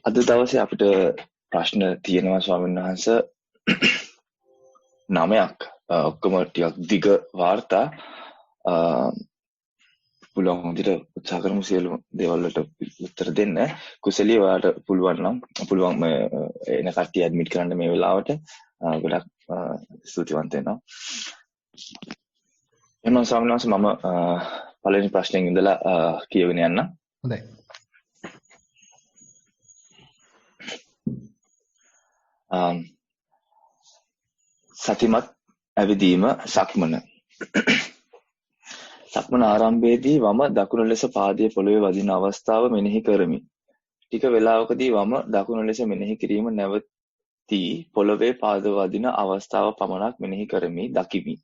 අද දවසේ අපිට ප්‍රශ්න තියෙනවා ස්වාමීන් වහන්සේ 9ක් ඔක්කොම ටිකක් දිග වාර්තා පුළුවන් විදිහට උත්සාහ කරමු සියලු දේවල් වලට උත්තර දෙන්න. කුසලී ඔයාලට පුළුවන් එන කට්ටිය ඇඩ්මිට් කරන්න මේ වෙලාවට. ගොඩක් ස්තුතිවන්ත වෙනවා. එහෙනම් ස්වාමීන් වහන්සේ මම පළවෙනි ප්‍රශ්නෙන් ඉඳලා කියවෙන යන්න. හොඳයි. සතිමත් ඇවිදීම සක්මන. සක්මන ආරම්භයේදී වම දකුණු ලෙස පාදයේ පොළවේ වදින අවස්ථාව මෙනෙහි කරමි. ටික වේලාවකදී වම දකුණු ලෙස මෙනෙහි කිරීම නැවතී පොළවේ පාද වදින අවස්ථාව පමණක් මෙනෙහි කරමි දකිමි.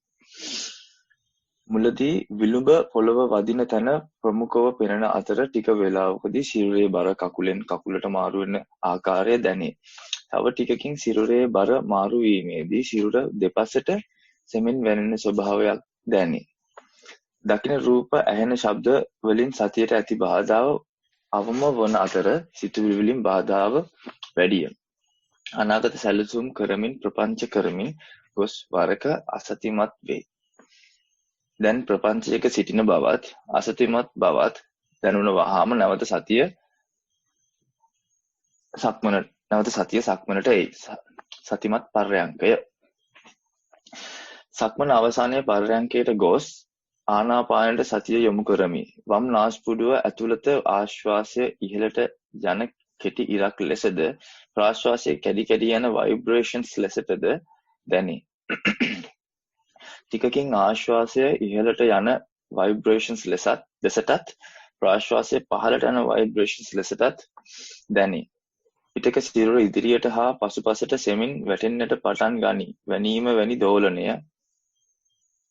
මුලදී විලුඹ පොළව වදින තැන ප්‍රමුඛව පෙනෙන අතර ටික වේලාවකදී සිරුරේ බර කකුලෙන් කකුලට මාරු වෙන ආකාරය දැනේ. තව ටිකකින් සිරුරේ බර මාරු වීමේදී සිරුර දෙපසට සෙමින් වැනෙන ස්වභාවයක් දැනේ. දකින රූප ඇහෙන ශබ්ද වලින් සතියට ඇති බාධාව අවම වන අතර සිතුවිලි වලින් බාධාව වැඩිය. අනාගත සැලසුම් කරමින් ප්‍රපංච කරමින් ගොස් වරක අසතිමත් වේ. දැන් ප්‍රපංචයක සිටින බවත් අසතිමත් බවත් දැනුණ වහාම නැවත සතිය සක්මනට එයි. සතිමත් පර්යංකය. සක්මන අවසානයේ පර්යංකයට ගොස් ආනාපානයට සතිය යොමු කරමි. වම් නාස්පුඩුව ඇතුළත ආශ්වාසය ඉහළට යන කෙටි ඉරක් ලෙසද ප්‍රාශ්වාසයේ කැඩි කැඩි යන ভাইබ්‍රේෂන්ස් ලෙසටද දැනේ. ටිකකින් ආශ්වාසය ඉහළට යන ভাইබ්‍රේෂන්ස් ලෙසටත් ප්‍රාශ්වාසය පහළට යන ভাইබ්‍රේෂන්ස් ලෙසටත් දැනේ. පිටක සිරුර ඉදිරියට හා පසුපසට සෙමින් වැටෙන්නට පටන් ගනී.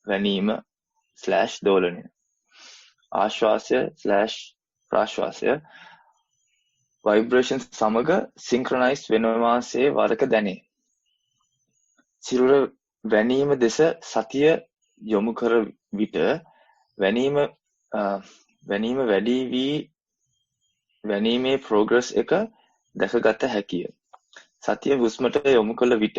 වැනීම/දෝලනය. ආශ්වාසය/ප්‍රාශ්වාසය ভাইබ්‍රේෂන්ස් සමග සින්ක්‍රොනයිස් වෙනවාසේ වරක දැනේ. සිරුර වැනීම දෙස සතිය යොමු කර විට වැනීම වැඩි වී වැනීමේ ප්‍රෝග්‍රස් එක දැකගත හැකිය. සතිය හුස්මට යොමු කළ විට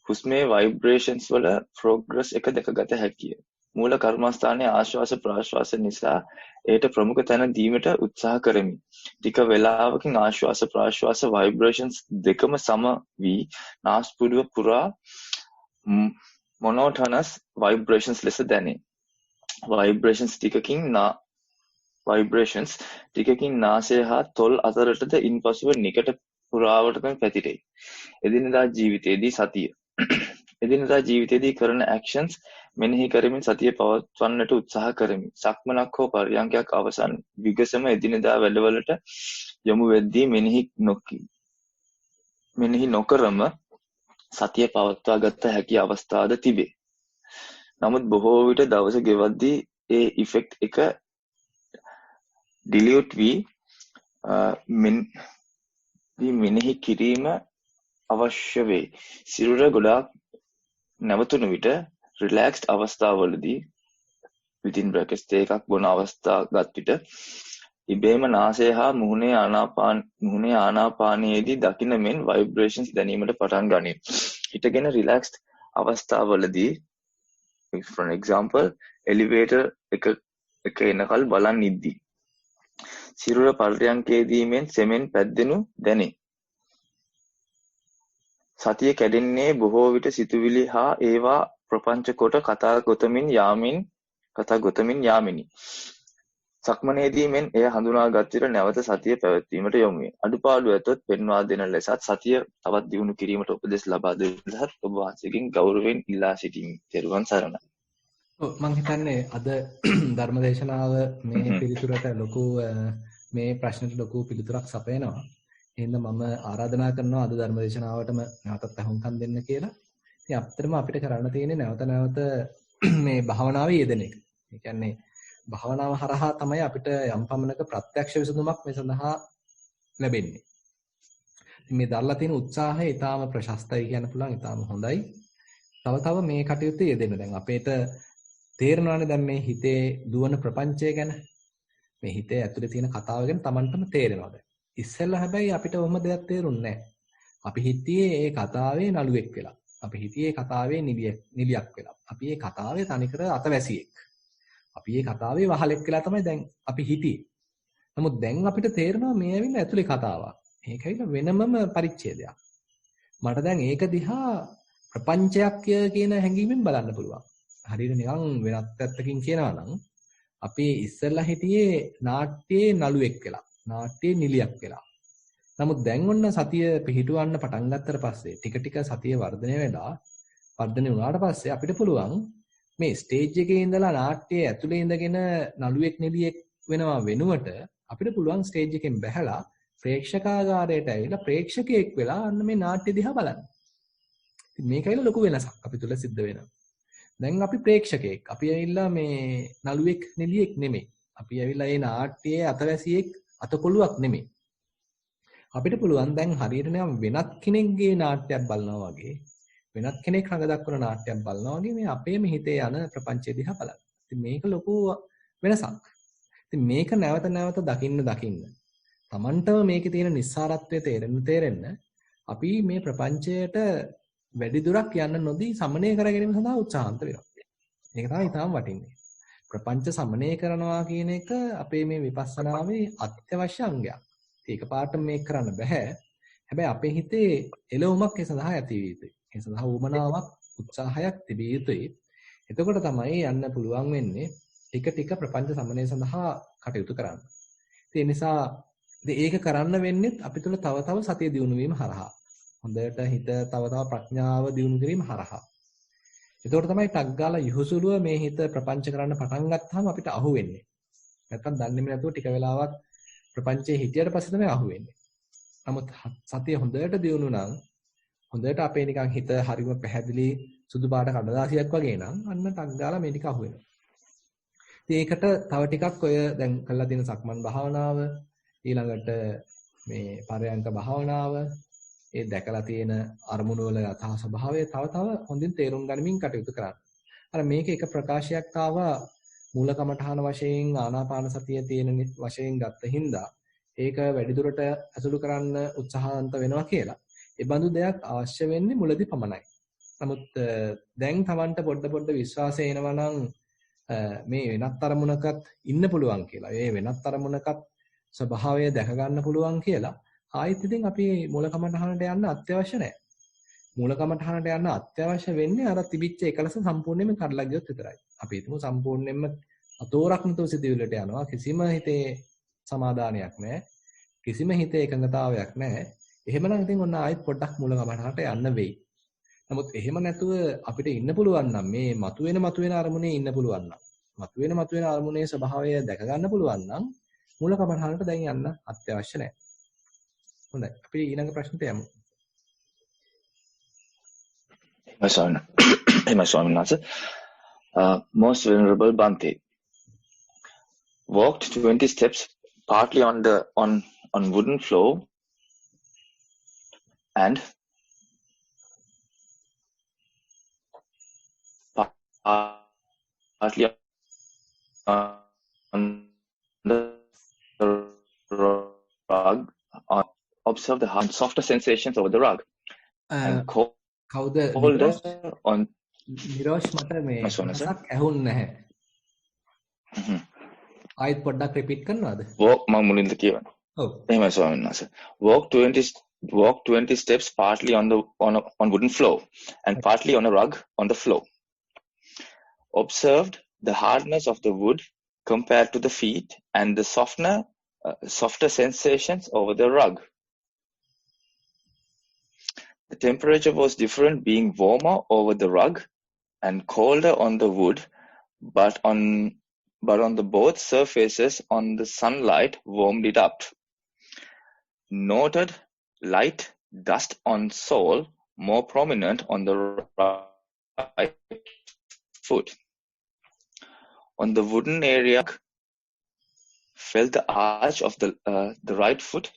හුස්මේ ভাইබ්‍රේෂන්ස් වල ප්‍රෝග්‍රස් එක දැකගත හැකිය. මූල කර්මස්ථානයේ ආශ්වාස ප්‍රාශ්වාස නිසා එයට ප්‍රමුඛ තැන දීමට උත්සාහ කරමි. ටික වේලාවකින් ආශ්වාස ප්‍රාශ්වාස ভাইබ්‍රේෂන්ස් දෙකම සම වී නාස්පුඩුව පුරා මොනෝටනස් ভাইබ්‍රේෂන්ස් ලෙස දැනේ. ভাইබ්‍රේෂන්ස් ටිකකින් නාසය හා තොල් අතරටද ඉන්පසුව නිකට පුරාවටම පැතිරේ. එදිනෙදා ජීවිතයේදී කරන ඇක්ෂන්ස් මෙනෙහි කරමින් සතිය පවත්වන්නට උත්සාහ කරමි. සක්මනක් හෝ පර්යංකයක් අවසන් විගසම එදිනෙදා වැඩවලට යොමු වෙද්දී මෙනෙහි නොකරම සතිය පවත්වා ගත හැකි අවස්ථාද තිබේ. නමුත් බොහෝ විට දවස ගෙවද්දී ඒ ඉෆෙක්ට් එක ඩිලියුට් වී මෙනෙහි කිරීම අවශ්‍ය වේ. සිරුර ගොඩාක් නැවතුණු විට රිලැක්ස්ඩ් අවස්ථාවවලදී within brackets එකක් බොන අවස්ථා ගත් විට ඉබේම නාසය හා මුහුණේ ආනාපානයේදී දකින මෙන් ভাইබ්‍රේෂන්ස් දැනීමට පටන් ගනී. හිටගෙන රිලැක්ස්ඩ් අවස්ථාවවලදී for example එලිවේටර් එක එනකල් බලන් ඉද්දී සිරුර පර්යංකයේදී මෙන් සෙමෙන් පැද්දෙනු දැනේ. සතිය කැඩෙන්නේ බොහෝ විට සිතුවිලි හා ඒවා ප්‍රපංච කොට කතා ගොතමින් යාමිනි. සක්මනේදී මෙන් එය හඳුනාගත් විට නැවත සතිය පැවැත්වීමට යොමු වේ. අඩුපාඩු ඇතොත් පෙන්වා දෙන ලෙසත් සතිය තවත් දියුණු කිරීමට උපදෙස් ලබා දෙන ලෙසත් ඔබ වහන්සේගෙන් ගෞරවයෙන් ඉල්ලා සිටිමි. ත්වන් සරණයි. මම හිතන්නේ අද ධර්මදේශනාව මේ පිළිතුරට මේ ප්‍රශ්නට ලොකු පිළිතුරක් සපයනවා. එහෙනම් මම ආරාධනා කරනවා අද ධර්මදේශනාවටම නැවතත් අහුම්කම් දෙන්න කියලා. ඉතින් අපිටම අපිට කරන්න තියෙන්නේ නැවත මේ භාවනාවේ යෙදෙන එක. ඒ කියන්නේ භාවනාව හරහා තමයි අපිට යම් පමණක ප්‍රත්‍යක්ෂ විසඳුමක් මේ සඳහා ලැබෙන්නේ. ඉතින් මේ දරලා තියෙන උත්සාහය ඊටාම ප්‍රශස්තයි කියන්න පුළුවන්, ඊටාම හොඳයි. තව මේ කටයුතු යෙදෙන්න. දැන් අපේට තේරෙනවානේ දැන් මේ හිතේ දුවන ප්‍රපංචය ගැන. මේ හිතේ ඇතුලේ තියෙන කතාව ගැන Tamanටම තේරෙනවා දැන්. ඉස්සෙල්ලා හැබැයි අපිට ඔහොම දෙයක් තේරුන්නේ නැහැ. අපි හිතියේ ඒ කතාවේ නළුවෙක් වෙලා. අපි හිතියේ කතාවේ නිලියක් වෙලා. අපි මේ කතාවේ තනිකර අතවැසියෙක්. අපි මේ කතාවේ වහලෙක් වෙලා තමයි දැන් අපි හිතියේ. නමුත් දැන් අපිට තේරෙනවා මේ ඇවිල්ලා ඇතුලේ කතාවක්. මේක ඇවිල්ලා වෙනමම පරිච්ඡේදයක්. මට දැන් ඒක දිහා ප්‍රපංචයක් කියන හැඟීමෙන් බලන්න පුළුවන්. හරියට නිකන් වෙනත් පැත්තකින් කියනවා නම් අපි ඉස්සෙල්ලා හිටියේ නාට්‍යයේ නළුවෙක් වෙලා. නාට්‍යයේ නිලියක් වෙලා. නමුත් දැන් ඔන්න සතිය පිහිටවන්න පටන් ගත්තට පස්සේ ටික ටික සතිය වර්ධනය වුණාට පස්සේ අපිට පුළුවන් මේ ස්ටේජ් එකේ ඉඳලා නාට්‍යයේ ඇතුලේ ඉඳගෙන නළුවෙක් නිලියෙක් වෙනවා වෙනුවට අපිට පුළුවන් ස්ටේජ් එකෙන් බැහැලා ප්‍රේක්ෂකාගාරයට ඇවිල්ලා ප්‍රේක්ෂකයෙක් වෙලා අන්න මේ නාට්‍ය දිහා බලන්න. ඉතින් මේකයිල ලොකු වෙනසක් අපි තුල සිද්ධ වෙනවා. දැන් අපි ප්‍රේක්ෂකයෙක්. අපි ඇවිල්ලා මේ නළුවෙක් නිලියෙක් නෙමෙයි. අපි ඇවිල්ලා මේ නාට්‍යයේ අතවැසියෙක් අතකොළුවක් නෙමෙයි. අපිට පුළුවන් දැන් හරියට නිකන් වෙනත් කෙනෙක්ගේ නාට්‍යයක් බලනවා වගේ වෙනත් කෙනෙක් රඟ දක්වන නාට්‍යයක් බලනවා වගේ මේ අපේම හිතේ යන ප්‍රපංචය දිහා බලන්න. ඉතින් මේක ලොකු වෙනසක්. ඉතින් මේක නැවත නැවත දකින්න Tamanටම මේකේ තියෙන නිස්සාරත්වය තේරෙන්න අපි මේ ප්‍රපංචයට වැඩි දුරක් යන්න නොදී සමනය කර ගැනීම සඳහා උත්සාහන්ත වෙනවා. මේක තමයි ඊටාම වටින්නේ. ප්‍රපංච සමනය කරනවා කියන එක අපේ මේ විපස්සනාවේ අත්‍යවශ්‍ය අංගයක්. ඒක පාට මේක කරන්න බෑ. හැබැයි අපේ හිතේ එළවුමක් ඒ සඳහා ඇති විය යුතුයි. ඒ සඳහා උමනාවක් උත්සාහයක් තිබිය යුතුයි. එතකොට තමයි යන්න පුළුවන් වෙන්නේ ටික ප්‍රපංච සමනය සඳහා කටයුතු කරන්න. ඒ නිසා ඒක කරන්න වෙන්නේ අපි තුළ තව සතිය දියුණු වීම හරහා. හොඳට හිත තව ප්‍රඥාව දියුණු කිරීම හරහා. එතකොට තමයි ටක් ගාලා යහුසුලුව මේ හිත ප්‍රපංච කරන්න පටන් ගත්තාම අපිට අහු වෙන්නේ. නැත්තම් දන්නේම නැතුව ටික වෙලාවක් ප්‍රපංචයේ හිටියට පස්සේ තමයි අහු වෙන්නේ. නමුත් සතිය හොඳට දියුණු නම් හොඳට අපේ නිකන් හිත හරිම පැහැදිලි සුදු පාට කඩදාසියක් වගේ නම් අන්න ටක් ගාලා මේ ටික අහු වෙනවා. ඉතින් ඒකට තව ටිකක් ඔය දැන් කරලා තියෙන සක්මන් භාවනාව ඊළඟට මේ පරයන්ක භාවනාව ඒ දැකලා තියෙන අරමුණු වල යථා ස්වභාවය තව හොඳින් තේරුම් ගනිමින් කටයුතු කරන්න. අර මේක එක ප්‍රකාශයක් ආවා මූල කමඨහන වශයෙන් ආනාපාන සතිය තියෙන වශයෙන් ගත්ත හින්දා ඒක වැඩිදුරට අසුළු කරන්න උත්සාහන්ත වෙනවා කියලා. ඒ බඳු දෙයක් අවශ්‍ය වෙන්නේ මුලදී පමණයි. නමුත් දැන් Tamanට පොඩ විශ්වාසය එනවා නම් මේ වෙනත් අරමුණකත් ඉන්න පුළුවන් කියලා. ඒ වෙනත් අරමුණකත් ස්වභාවය දැක ගන්න පුළුවන් කියලා. ආයෙත් ඉතින් අපි මූල කමඨහනට යන්න අත්‍යවශ්‍ය නැහැ. මූල කමඨහනට යන්න අත්‍යවශ්‍ය වෙන්නේ අර තිබිච්ච එකලස සම්පූර්ණයෙන්ම කඩලා ගියොත් විතරයි. අපි හිතමු සම්පූර්ණයෙන්ම අතෝරක් නැතුව සිදුවිල්ලට යනවා. කිසිම හිතේ සමාදානයක් නැහැ. කිසිම හිතේ එකඟතාවයක් නැහැ. එහෙමනම් ඉතින් ඔන්න ආයෙත් පොඩ්ඩක් මූල කමඨහනට යන්න වෙයි. නමුත් එහෙම නැතුව අපිට ඉන්න පුළුවන් නම් මේ මතුවෙන අරමුණේ ඉන්න පුළුවන් නම් මතුවෙන අරමුණේ ස්වභාවය දැක ගන්න පුළුවන් නම් මූල කමඨහනට දැන් යන්න අත්‍යවශ්‍ය නැහැ. හොඳයි. අපි ඊළඟ ප්‍රශ්නට යමු. Most Venerable Bhante, walked 20 steps partly on wooden floor and partly on the rug. Observe the hard, softer sensations over the rug. And colder on. නිරෝෂ් මට මේ මතක් ඇහුන්නේ නැහැ. ආයෙත් පොඩ්ඩක් රිපීට් කරනවද? මම මුලින්ද කියවන්න. ඔව්. එහෙමයි ස්වාමීන් වහන්සේ. Walk 20 steps partly on wooden floor and partly on a rug on the floor. Observed the hardness of the wood compared to the feet and the softer sensations over the rug. The temperature was different, being warmer over the rug and colder on the wood, but on the both surfaces on the sunlight warmed it up. Noted light dust on sole more prominent on the right foot. On the wooden area, felt the arch of the right foot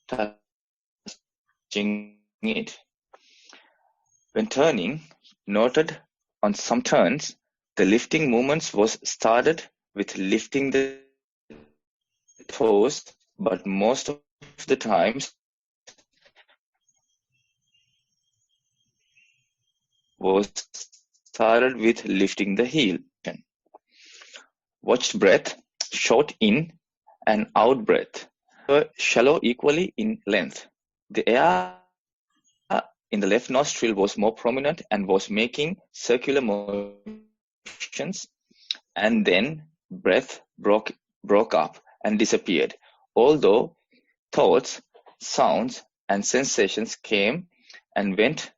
touching it. When turning, noted on some turns, the lifting movements was started with lifting the toes but most of the times was started with lifting the heel. Watched breath, short in and out breath, were shallow equally in length. The air in the left nostril was more prominent and was making circular motions, and then breath broke up and disappeared, although thoughts, sounds, and sensations came and went,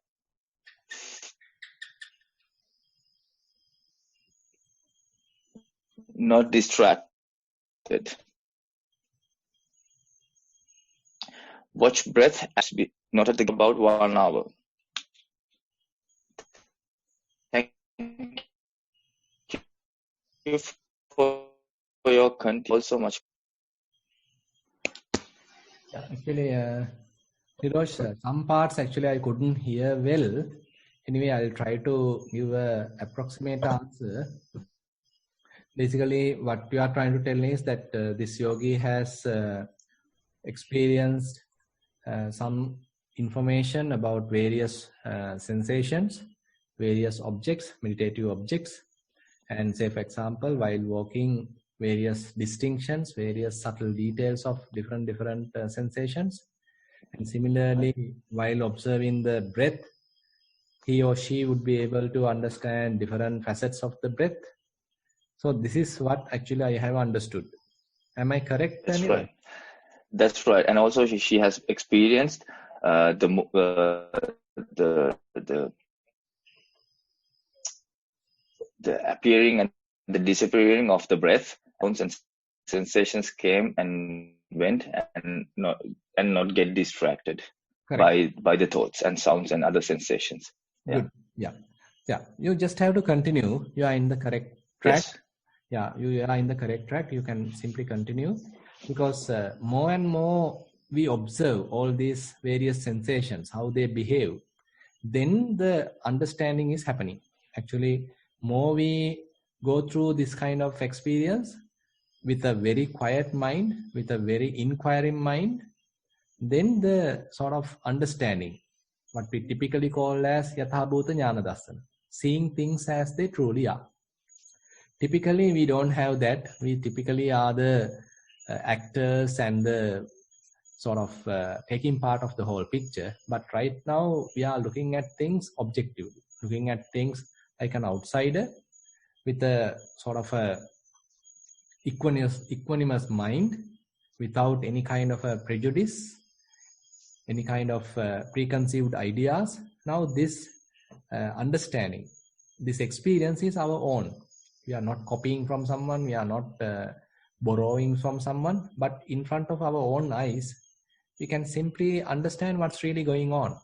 not distracted. Watch breath as be noted about 1 hour. Thank you for your continued so much. Actually, Nirosh, some parts actually I couldn't hear well. Anyway, I'll try to give a approximate answer. Basically, what you are trying to tell me is that this yogi has experienced some information about various sensations, various objects, meditative objects, and say, for example, while walking, various distinctions, various subtle details of different sensations. And similarly, while observing the breath, he or she would be able to understand different facets of the breath. So this is what actually I have understood. Am I correct? That's Daniel? right. That's right. And also she has experienced the appearing and the disappearing of the breath. Sounds and sensations came and went, and not get distracted by the thoughts and sounds and other sensations. Good. Yeah. You just have to continue. You are in the correct track. Yes. Yeah, you are in the correct track. You can simply continue, because more and more we observe all these various sensations, how they behave, then the understanding is happening. Actually, more we go through this kind of experience with a very quiet mind, with a very inquiring mind, then the sort of understanding, what we typically call as Yathabhuta Jnana Dassana, seeing things as they truly are. Typically, we don't have that. We typically are the actors and the sort of taking part of the whole picture. But right now, we are looking at things objectively, looking at things like an outsider with a sort of a equanimous mind, without any kind of a prejudice, any kind of preconceived ideas. Now this understanding, this experience is our own. We are not copying from someone, we are not borrowing from someone, but in front of our own eyes, we can simply understand what's really going on.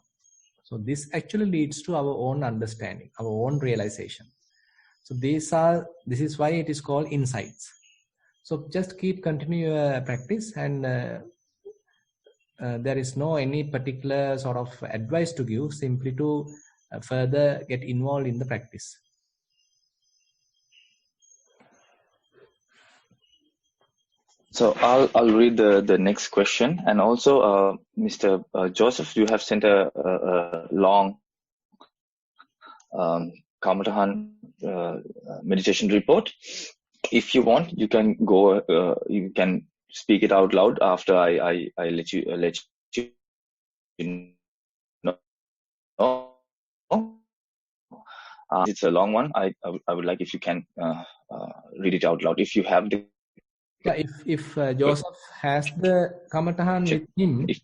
So this actually leads to our own understanding, our own realization. So this is why it is called insights. So just continue your practice, and there is no any particular sort of advice to give, simply to further get involved in the practice. So I'll read the next question, and also Mr. Joseph, you have sent a long Kamatahan meditation report. If you want, you can go. You can speak it out loud after I let you know. It's a long one. I would like if you can read it out loud if you have the. Yeah, if Joseph has the Kamatahan with him. If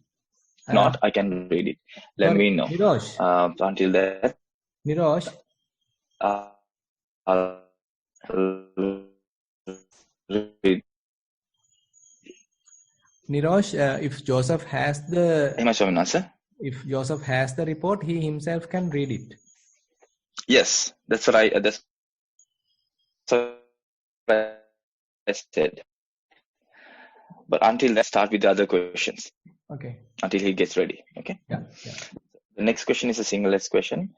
not, I can read it. Let me know. Nirosh. Until that. Nirosh. I'll read. Nirosh, if Joseph has the report, he himself can read it. Yes, that's what I said. But until then, start with the other questions. Okay. Until he gets ready. Okay. Yeah. The next question is a single-less question.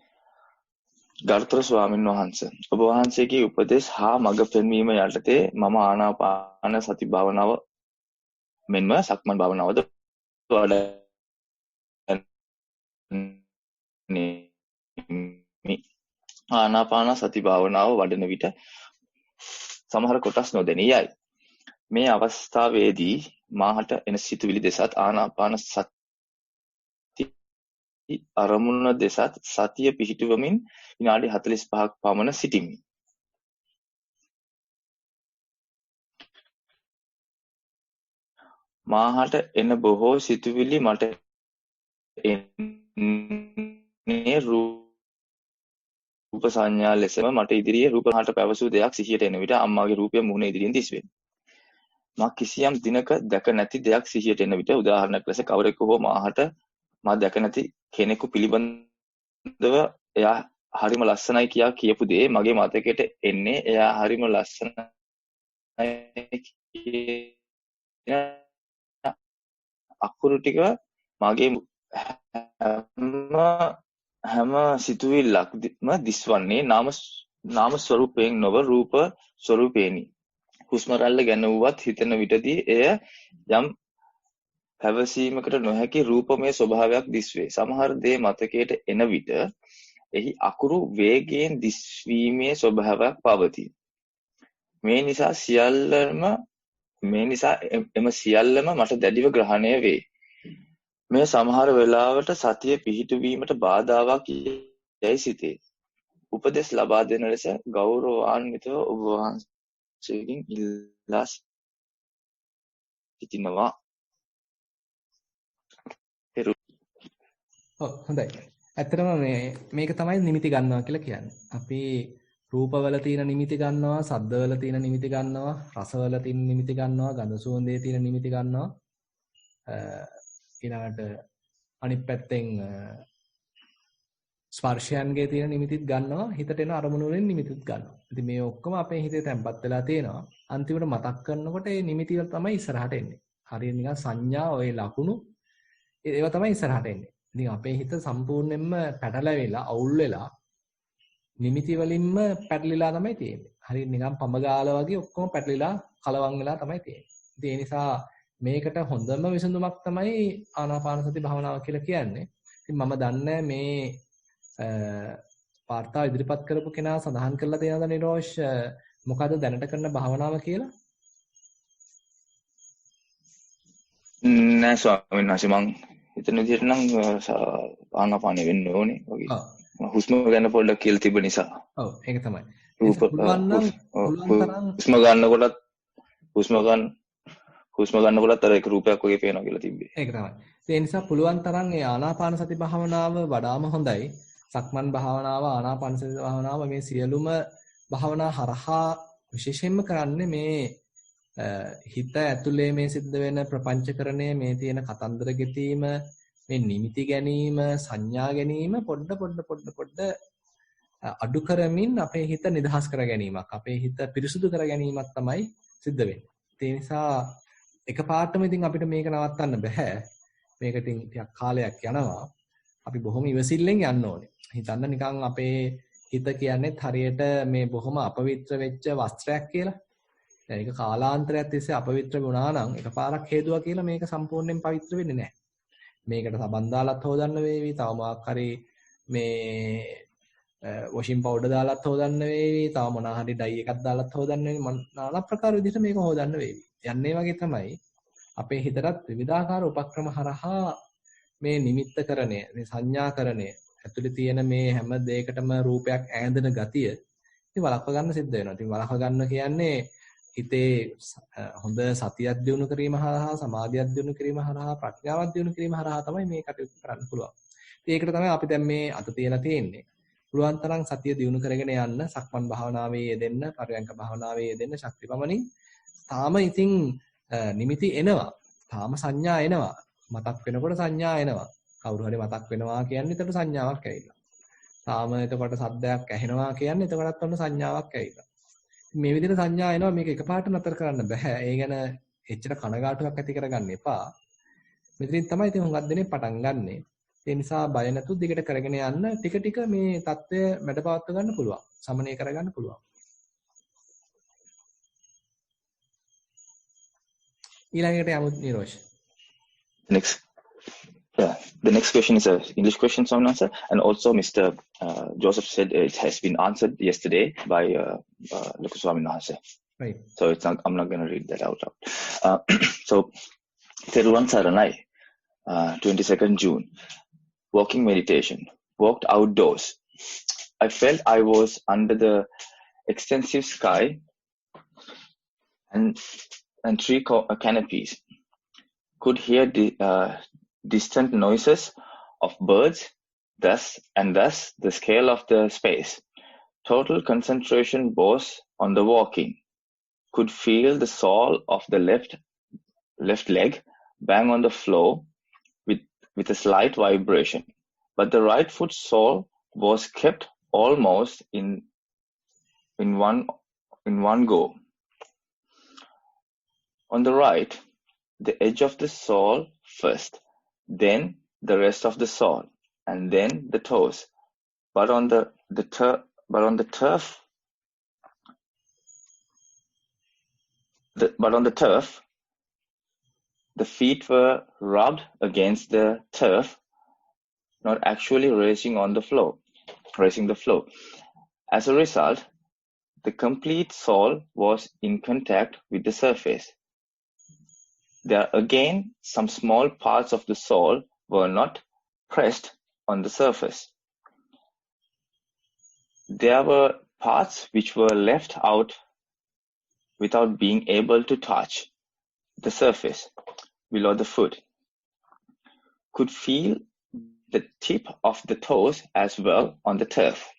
ගරුතර ස්වාමීන් වහන්සේ, ඔබ වහන්සේගේ උපදෙස් හා මඟ පෙන්වීම යටතේ මම ආනාපාන සති භාවනාව මෙන්ම සක්මන් භාවනාවද වඩන්නේ. ආනාපාන සති භාවනාව වඩන විට සමහර කොටස් නොදැනී යයි. මේ අවස්ථාවේදී මාහට එන සිතුවිලි දෙසත් ආනාපාන සති අරමුණ දෙසත් සතිය පිහිටුවමින් විනාඩි 45ක් පමණ සිටිමි. මාහට එන බොහෝ සිතුවිලි මට එන්නේ රූප සංඥා ලෙසම මට ඉදිරියේ රූපහාට පැවසූ දෙයක් සිහියට එන විට අම්මාගේ රූපය මුහුණ ඉදිරියෙන් දිස්වෙනවා. මා කිසියම් දිනක දැක නැති දෙයක් සිහියට එන විට උදාහරණයක් ලෙස කවරෙකු හෝ මාහට මා දැක නැති කෙනෙකු පිළිබඳව එයා හරිම ලස්සනයි කියා කියපු දේ මගේ මතකයට එන්නේ එයා හරිම ලස්සනයි කියන අකුරු ටික මගේ හැම සිතුවිල්ලක්ම දිස්වන්නේ නාම ස්වරූපයෙන් නොව රූප ස්වරූපේනි. හුස්ම රැල්ල ගැන වුවත් හිතන විටදී එය යම් පැවසීමකට නොහැකි රූපමය ස්වභාවයක් දිස්වේ. සමහර දේ මතකයට එන විට එහි අකුරු වේගයෙන් දිස්වීමේ ස්වභාවයක් පවතී. මේ නිසා එම සියල්ලම මට දැඩිව ග්‍රහණය වේ. මේ සමහර වෙලාවට සතිය පිහිටුවීමට බාධාවක් යයි සිතේ. උපදෙස් ලබා දෙන ලෙස ගෞරවාන්විතව ඔබ වහන්සේගෙන් ඉල්ලා සිටිනවා. හොඳයි. ඇත්තටම මේක තමයි නිමිති ගන්නවා කියලා කියන්නේ. අපි රූපවල තියෙන නිමිති ගන්නවා, ශබ්දවල තියෙන නිමිති ගන්නවා, රසවල තියෙන නිමිති ගන්නවා, ගඳ සුවඳේ තියෙන නිමිති ගන්නවා. ඊළඟට අනිත් පැත්තෙන් ස්පර්ශයන්ගේ තියෙන නිමිතිත් ගන්නවා, හිතට එන අරමුණු වලින් නිමිතිත් ගන්නවා. ඉතින් මේ ඔක්කොම අපේ හිතේ තැම්පත් වෙලා තියෙනවා. අන්තිමට මතක් කරනකොට මේ නිමිති වල තමයි ඉස්සරහට එන්නේ. හරියට නිකන් සංඥා ඔය ලකුණු ඒවා තමයි ඉස්සරහට එන්නේ. ඉතින් අපේ හිත සම්පූර්ණයෙන්ම පැටලෙලා අවුල් වෙලා නිමිති වලින්ම පැටලිලා තමයි තියෙන්නේ. හරියට නිකන් පඹ ගාලා වගේ ඔක්කොම පැටලිලා කලවම් වෙලා තමයි තියෙන්නේ. ඉතින් ඒ නිසා මේකට හොඳම විසඳුමක් තමයි ආනාපාන සති භාවනාව කියලා කියන්නේ. ඉතින් මම දන්නේ මේ වාර්තාව ඉදිරිපත් කරපු කෙනා සඳහන් කරලා තියෙනවද නිරෝෂ් මොකද්ද දැනට කරන භාවනාව කියලා? නෑ ස්වාමීන් වහන්සේ මං හිතන විදිහට නම් ආනාපානෙ වෙන්න ඕනේ වගේ. හුස්ම ගන්න පොඩ්ඩක් කියලා තිබ්බ නිසා. ඔව් ඒක තමයි. හුස්ම ගන්නකොටත් අර එක රූපයක් වගේ පේනවා කියලා තිබ්බේ. ඒක තමයි. ඒ නිසා පුළුවන් තරම් මේ ආනාපාන සති භාවනාව වඩාම හොඳයි. සක්මන් භාවනාව, ආනාපාන සති භාවනාව මේ සියලුම භාවනා හරහා විශේෂයෙන්ම කරන්නේ මේ හිත ඇතුලේ මේ සිද්ධ වෙන ප්‍රපංචකරණය, මේ තියෙන කතන්දර ගෙතීම, මේ නිමිති ගැනීම, සංඥා ගැනීම පොඩ්ඩ අඩු කරමින් අපේ හිත නිදහස් කර ගැනීමක්, අපේ හිත පිරිසුදු කර ගැනීමක් තමයි සිද්ධ වෙන්නේ. ඒ නිසා එකපාරටම ඉතින් අපිට මේක නවත්තන්න බෑ. මේකට ටිකක් කාලයක් යනවා. අපි බොහොම ඉවසිල්ලෙන් යන්න ඕනේ. හිතන්න නිකන් අපේ හිත කියන්නේ හරියට මේ බොහොම අපවිත්‍ර වෙච්ච වස්ත්‍රයක් කියලා. දැන් ඒක කාලාන්තරයක් තිස්සේ අපවිත්‍ර වුණා නම් එකපාරක් හේතුවා කියලා මේක සම්පූර්ණයෙන් පවිත්‍ර වෙන්නේ නැහැ. මේකට සබන් දාලත් හොදන්න වේවි. තව මොකක් හරි මේ වොෂින් පවුඩර් දාලත් හොදන්න වේවි. තව මොනවා හරි ඩයි එකක් දාලත් හොදන්න වේවි. নানা ප්‍රකාර විදිහට මේක හොදන්න වේවි. යන්නේ වගේ තමයි අපේ හිතටත් විවිධාකාර උපක්‍රම හරහා මේ නිමිත්තකරණය, මේ සංඥාකරණය, ඇතුලේ තියෙන මේ හැම දෙයකටම රූපයක් ඈඳන ගතිය ඉතින් වළක්ව ගන්න සිද්ධ වෙනවා. ඉතින් වළක්ව ගන්න කියන්නේ හිතේ හොඳ සතියක් දියුණු කිරීම හරහා, සමාධියක් දියුණු කිරීම හරහා, ප්‍රඥාවක් දියුණු කිරීම හරහා තමයි මේ කටයුතු කරන්න පුළුවන්. ඉතින් ඒකට තමයි අපි දැන් මේ අත තියලා තියෙන්නේ. පුළුවන් තරම් සතිය දියුණු කරගෙන යන්න, සක්මන් භාවනාවේ යෙදෙන්න, පරයන්ක භාවනාවේ යෙදෙන්න ශක්තිපමණින්. තාම ඉතින් නිමිති එනවා. තාම සංඥා එනවා. මතක් වෙනකොට සංඥා එනවා. කවුරු හරි මතක් වෙනවා කියන්නේ එතකොට සංඥාවක් ඇවිල්ලා. තාම එතකොට සද්දයක් ඇහෙනවා කියන්නේ එතකොටත් ඔන්න සංඥාවක් ඇවිල්ලා. මේ විදිහට සංඥා එනවා මේක එකපාරට නතර කරන්න බෑ. ඒ ගැන එච්චර කනගාටුවක් ඇති කරගන්න එපා. මෙතනින් තමයි ඉතින් හුඟක් දෙනේ පටන් ගන්නෙ. ඒ නිසා බය නැතුව දිගට කරගෙන යන්න ටික ටික මේ தত্ত্বය මැඩපවත්ව ගන්න පුළුවන්. සමනය කරගන්න පුළුවන්. ඊළඟට යමු නිරෝෂ්. The next question is an English question, so answer, and also Mr. Joseph said it has been answered yesterday by Lukuswami Nahase. Right. So I'm not going to read that out loud. So, Teruvan Saranai, 22nd June, walking meditation, walked outdoors. I felt I was under the extensive sky and tree canopies. Could hear distant noises of birds, thus the scale of the space. Total concentration was on the walking. Could feel the sole of the left leg bang on the floor with a slight vibration, but the right foot sole was kept almost in one go. On the right, the edge of the sole first, then the rest of the sole, and then the toes. But on the turf, the feet were rubbed against the turf, not actually raising the floor. As a result, the complete sole was in contact with the surface. There again, some small parts of the sole were not pressed on the surface. There were parts which were left out without being able to touch the surface below the foot. Could feel the tip of the toes as well on the turf.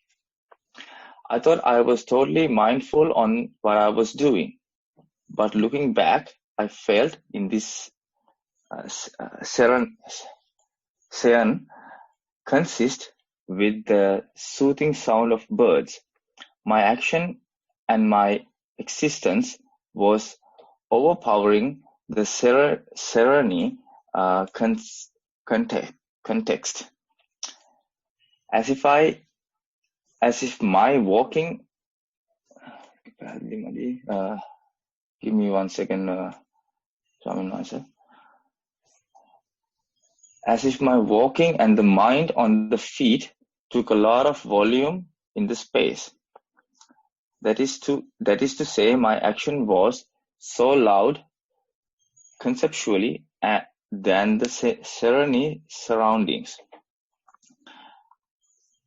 I thought I was totally mindful on what I was doing, but looking back, I felt in this sean consist with the soothing sound of birds. My action and my existence was overpowering the serene context. As if my walking, give me 1 second, as if my walking and the mind on the feet took a lot of volume in the space. That is to say, my action was so loud conceptually than the serene surroundings.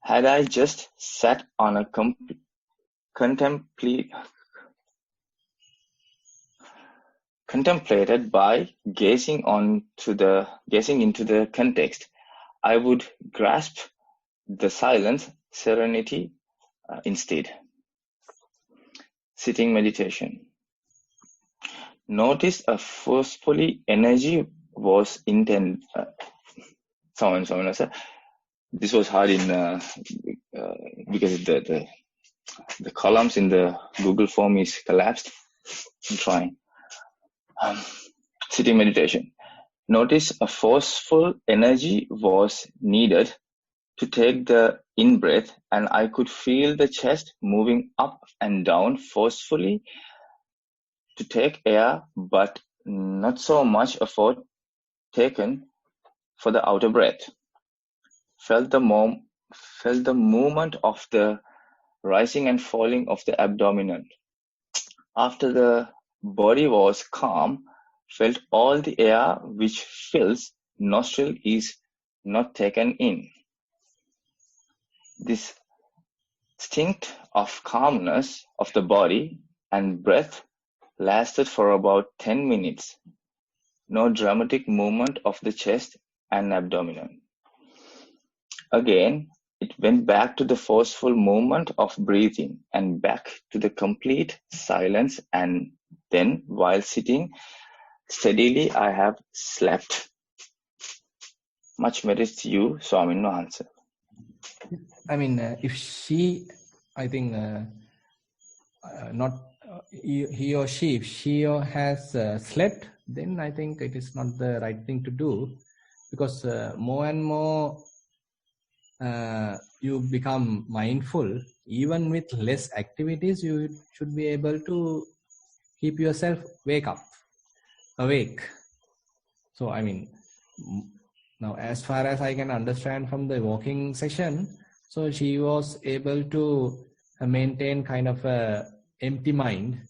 Had I just sat on a contemplated by gazing into the context, I would grasp the silent serenity instead. Sitting meditation. Notice a forcefully energy was intended. This was hard because the columns in the Google form is collapsed. I'm trying. Sitting meditation. Notice a forceful energy was needed to take the in-breath, and I could feel the chest moving up and down forcefully to take air, but not so much effort taken for the outer breath. Felt the movement of the rising and falling of the abdomen. After the body was calm, felt all the air which fills nostril is not taken in. This instinct of calmness of the body and breath lasted for about 10 minutes. No dramatic movement of the chest and abdomen. Again, it went back to the forceful movement of breathing and back to the complete silence, and then while sitting steadily, I have slept. Much merit to you, Swamin Wahanse. I mean, if she, I think, not he or she, if she has slept, then I think it is not the right thing to do, because more and more you become mindful. Even with less activities, you should be able to keep yourself wake up. awake. So I mean, now as far as I can understand from the walking session, so she was able to maintain kind of a empty mind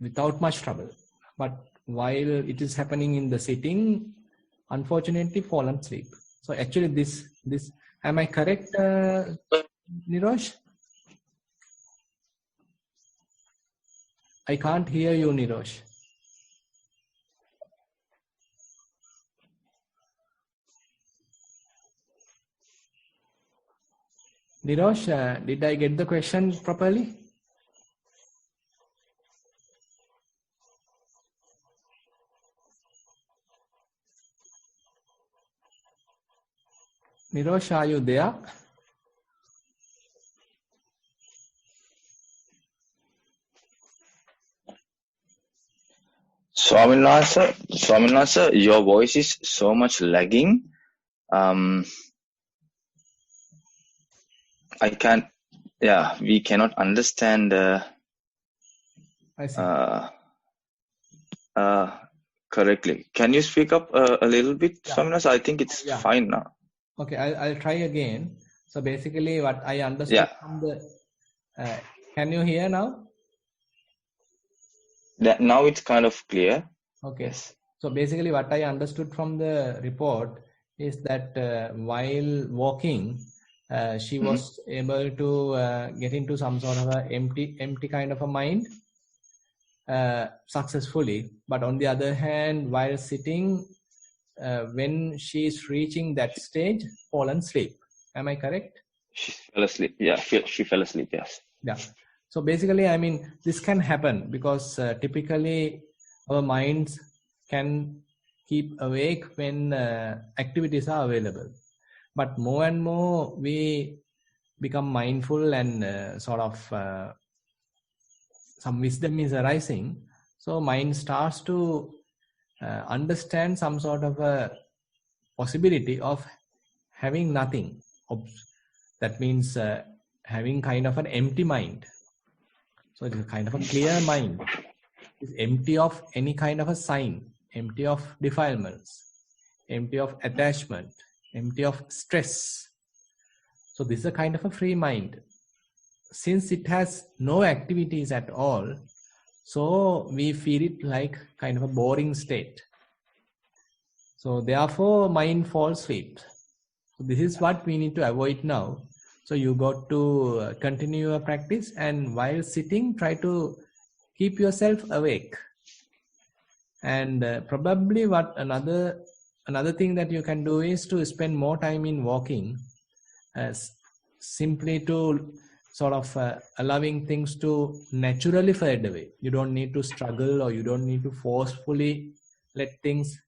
without much trouble. But while it is happening in the sitting, unfortunately fallen asleep. So actually this am I correct, Nirosh? I can't hear you, Nirosh. Nirosh, did I get the question properly? Nirosh, are you there? Swaminasa, your voice is so much lagging. I can't. Yeah, we cannot understand. I see. Correctly. Can you speak up a little bit, Yeah. Swaminasa? I think it's fine now. Okay, I'll try again. So basically, what I understood from the. Can you hear now? Now it's kind of clear. Okay. Yes. So basically, what I understood from the report is that while walking, she was able to get into some sort of a empty kind of a mind successfully. But on the other hand, while sitting, when she is reaching that stage, fallen asleep. Am I correct? She fell asleep. Yeah, she fell asleep. Yes. Yeah. So basically, I mean, this can happen because typically our minds can keep awake when activities are available. But more and more we become mindful and sort of some wisdom is arising. So mind starts to understand some sort of a possibility of having nothing. That means having kind of an empty mind. So it is kind of a clear mind. It's empty of any kind of a sign, empty of defilements, empty of attachment, empty of stress. So this is a kind of a free mind. Since it has no activities at all, so we feel it like kind of a boring state. So therefore mind falls asleep. So this is what we need to avoid now. So you got to continue your practice, and while sitting, try to keep yourself awake. And probably what another thing that you can do is to spend more time in walking, simply to sort of allowing things to naturally fade away. You don't need to struggle, or you don't need to forcefully let things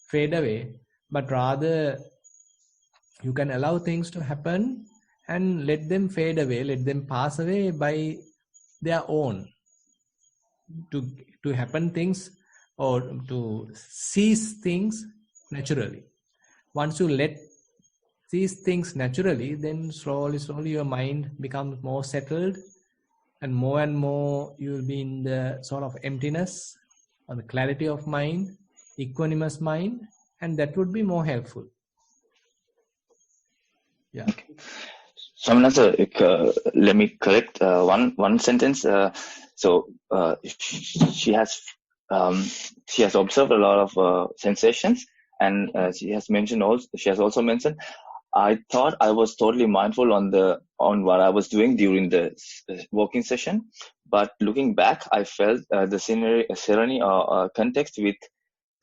fade away, but rather you can allow things to happen and let them fade away, let them pass away by their own. To happen things or to cease things naturally. Once you let these things naturally, then slowly your mind becomes more settled, and more you will be in the sort of emptiness or the clarity of mind, equanimous mind, and that would be more helpful. Yeah. Okay. Swaminasa, let me correct one sentence. She has observed a lot of sensations, and she has also mentioned. I thought I was totally mindful on what I was doing during the walking session, but looking back, I felt the serenity or context with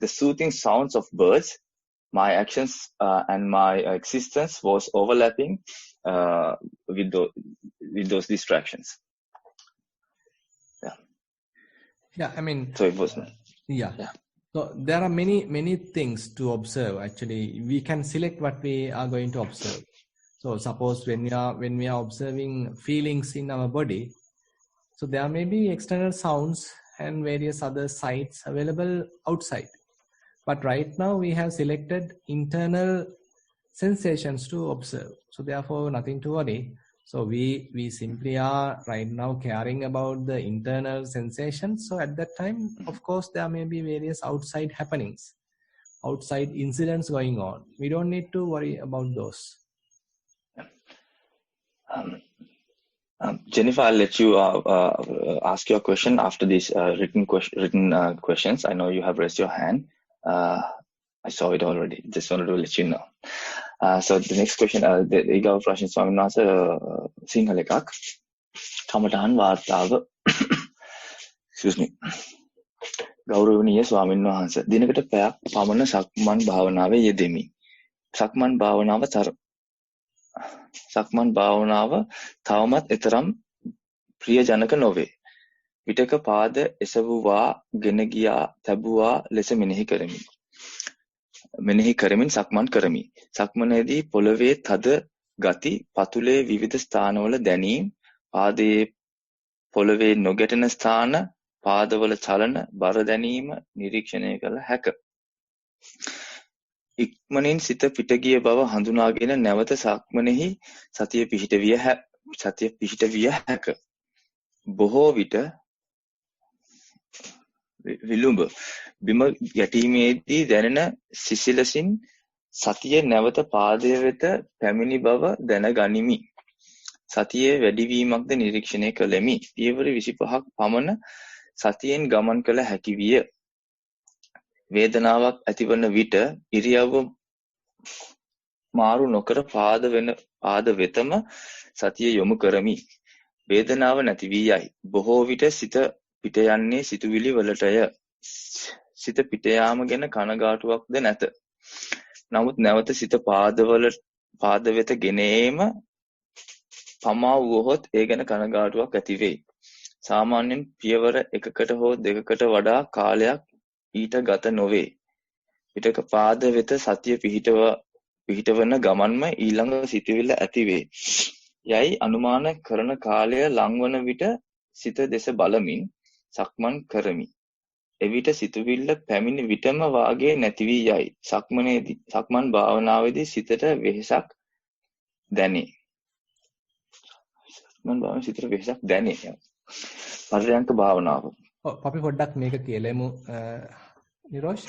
the soothing sounds of birds. My actions and my existence was overlapping with those distractions. Yeah, I mean. So it was. Yeah. So there are many things to observe. Actually, we can select what we are going to observe. So suppose when we are observing feelings in our body, so there may be external sounds and various other sights available outside. But right now we have selected internal sensations to observe. So therefore nothing to worry. So we simply are right now caring about the internal sensations. So at that time, of course, there may be various outside happenings, outside incidents going on. We don't need to worry about those. Jennifer, I'll let you ask your question after these written questions. I know you have raised your hand. I saw it already. Just wanted to let you know. So the next question, the ඊගාව ප්‍රශ්න ස්වාමීන් වහන්සේ සිංහල එකක්. කමඨාන් වාර්තාව excuse me. ගෞරවනීය ස්වාමීන් වහන්සේ දිනකට පැයක් පමණ සක්මන් භාවනාවේ යෙදෙමි. සක්මන් භාවනාව තවමත් එතරම් ප්‍රියජනක නොවේ. විටක පාද එසවුවා ගෙන ගියා තැබුවා ලෙස මෙනෙහි කරමින් සක්මන් කරමි. සක්මනේදී පොළවේ තද ගති, පතුලේ විවිධ ස්ථානවල දැනීම්, පාදයේ පොළවේ නොගැටෙන ස්ථාන, පාදවල චලන, බර දැනීම නිරීක්ෂණය කළ හැක. ඉක්මනින් සිත පිට ගිය බව හඳුනාගෙන නැවත සක්මනේහි සතිය පිහිටවිය හැක. බොහෝ විට විලුඹ බිම ගැටීමේදී දැනෙන සිසිලසින් සතිය නැවත පාදය වෙත පැමිණි බව දැනගනිමි. සතියේ වැඩිවීමක්ද නිරීක්ෂණය කළෙමි. පියවර 25ක් පමණ සතියෙන් ගමන් කළ හැකි විය. වේදනාවක් ඇතිවන විට ඉරියව්ව මාරු නොකර පාද වෙතම සතිය යොමු කරමි. වේදනාව නැති වී යයි. බොහෝ විට සිත පිට යන්නේ සිතුවිලි වලටය. සිත පිට යාම ගැන කනගාටුවක්ද නැත. නමුත් නැවත සිත පාද වෙත ගෙන ඒම පමා වුවහොත් ඒ ගැන කනගාටුවක් ඇති වෙයි. සාමාන්‍යයෙන් පියවර 1කට හෝ 2කට වඩා කාලයක් ඊට ගත නොවේ. විටක පාද වෙත සතිය පිහිටවන ගමන්ම ඊළඟ සිතුවිල්ල ඇති වේ. යයි අනුමාන කරන කාලය ලංවන විට සිත දෙස බලමින් සක්මන් කරමි. එවිට සිතුවිල්ල පැමිණි විටම වාගේ නැති වී යයි. සක්මන් භාවනාවේදී සිතට වෙහෙසක් දැනේ. පර්යංක භාවනාව. අපි පොඩ්ඩක් මේක කියලෙමු නිරෝෂ්.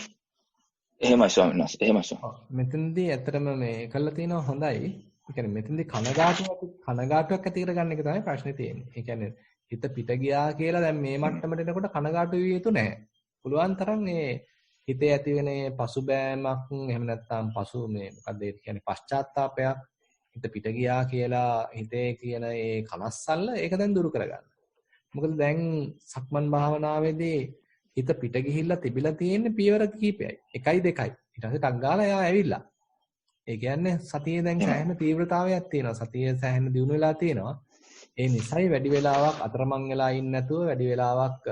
එහෙමයි ස්වාමීන් වහන්සේ. එහෙමයි ස්වාමීන්. මෙතනදී ඇත්තටම මේ කළා තියෙනවා හොඳයි. ඒ කියන්නේ මෙතනදී කනගාටුවක් ඇති කරගන්න එක තමයි ප්‍රශ්නේ තියෙන්නේ. ඒ කියන්නේ හිත පිට ගියා කියලා දැන් මේ මට්ටමට එනකොට කනගාටු විය යුතු නැහැ. පුළුවන් තරම් මේ හිතේ ඇති වෙන පසුබෑමක් එහෙම නැත්නම් මොකද ඒ කියන්නේ පශ්චාත්තාවපයක් හිත පිට ගියා කියලා හිතේ කියන ඒ කනස්සල්ල ඒක දැන් දුරු කරගන්න. මොකද දැන් සක්මන් භාවනාවේදී හිත පිට ගිහිල්ලා තිබිලා තියෙන්නේ පියවර කිහිපයයි. 1යි 2යි. ඊට පස්සේ ටක් ගාලා එයා ඇවිල්ලා. ඒ කියන්නේ සතියේ දැන් සෑහෙන තීව්‍රතාවයක් තියෙනවා. සතියේ සෑහෙන දියුණු වෙලා තියෙනවා. ඒ නිසයි වැඩි වෙලාවක් අතරමං වෙලා ඉන්නේ නැතුව වැඩි වෙලාවක්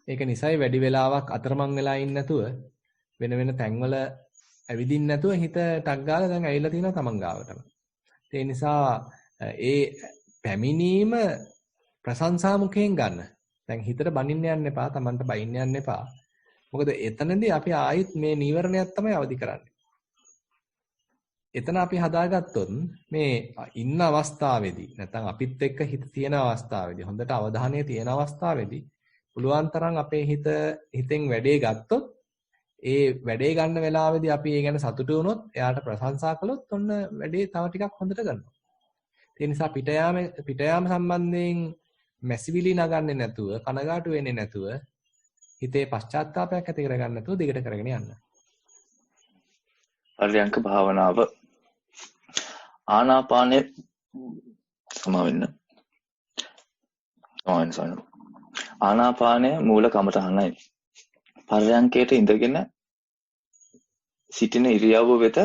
ඒක නිසයි වැඩි වෙලාවක් අතරමං වෙලා ඉන්නේ නැතුව වෙන තැන්වල ඇවිදින්න නැතුව හිත ටක් ගාලා දැන් ඇවිල්ලා තියෙනවා තමන් ගාවටම. ඒ නිසා ඒ පැමිණීම ප්‍රශංසා මුඛයෙන් ගන්න. දැන් හිතට බනින්න යන්න එපා, තමන්ට බයින්න යන්න එපා. මොකද එතනදී අපි ආයෙත් මේ නීවරණයක් තමයි අවදි කරන්නේ. එතන අපි හදාගත්තොත් මේ ඉන්න අවස්ථාවේදී නැත්නම් අපිත් එක්ක හිත තියෙන අවස්ථාවේදී හොඳට අවධානය තියෙන අවස්ථාවේදී පුළුවන් තරම් අපේ හිතෙන් වැඩේ ගත්තොත් ඒ වැඩේ ගන්න වෙලාවේදී අපි ඒ ගැන සතුටු වුණොත් එයාට ප්‍රශංසා කළොත් ඔන්න වැඩේ තව ටිකක් හොඳට ගන්නවා. ඒ නිසා පිට යාම සම්බන්ධයෙන් මැසිවිලි නගන්නේ නැතුව කනගාටු වෙන්නේ නැතුව හිතේ පශ්චාත්තාවයක් ඇති කරගන්න නැතුව දිගට කරගෙන යන්න. පර්යංක භාවනාව ආනාපානය ආනාපානය මූල කමටහනයි. පර්යංකයට ඉඳගෙන සිටින ඉරියව්ව වෙත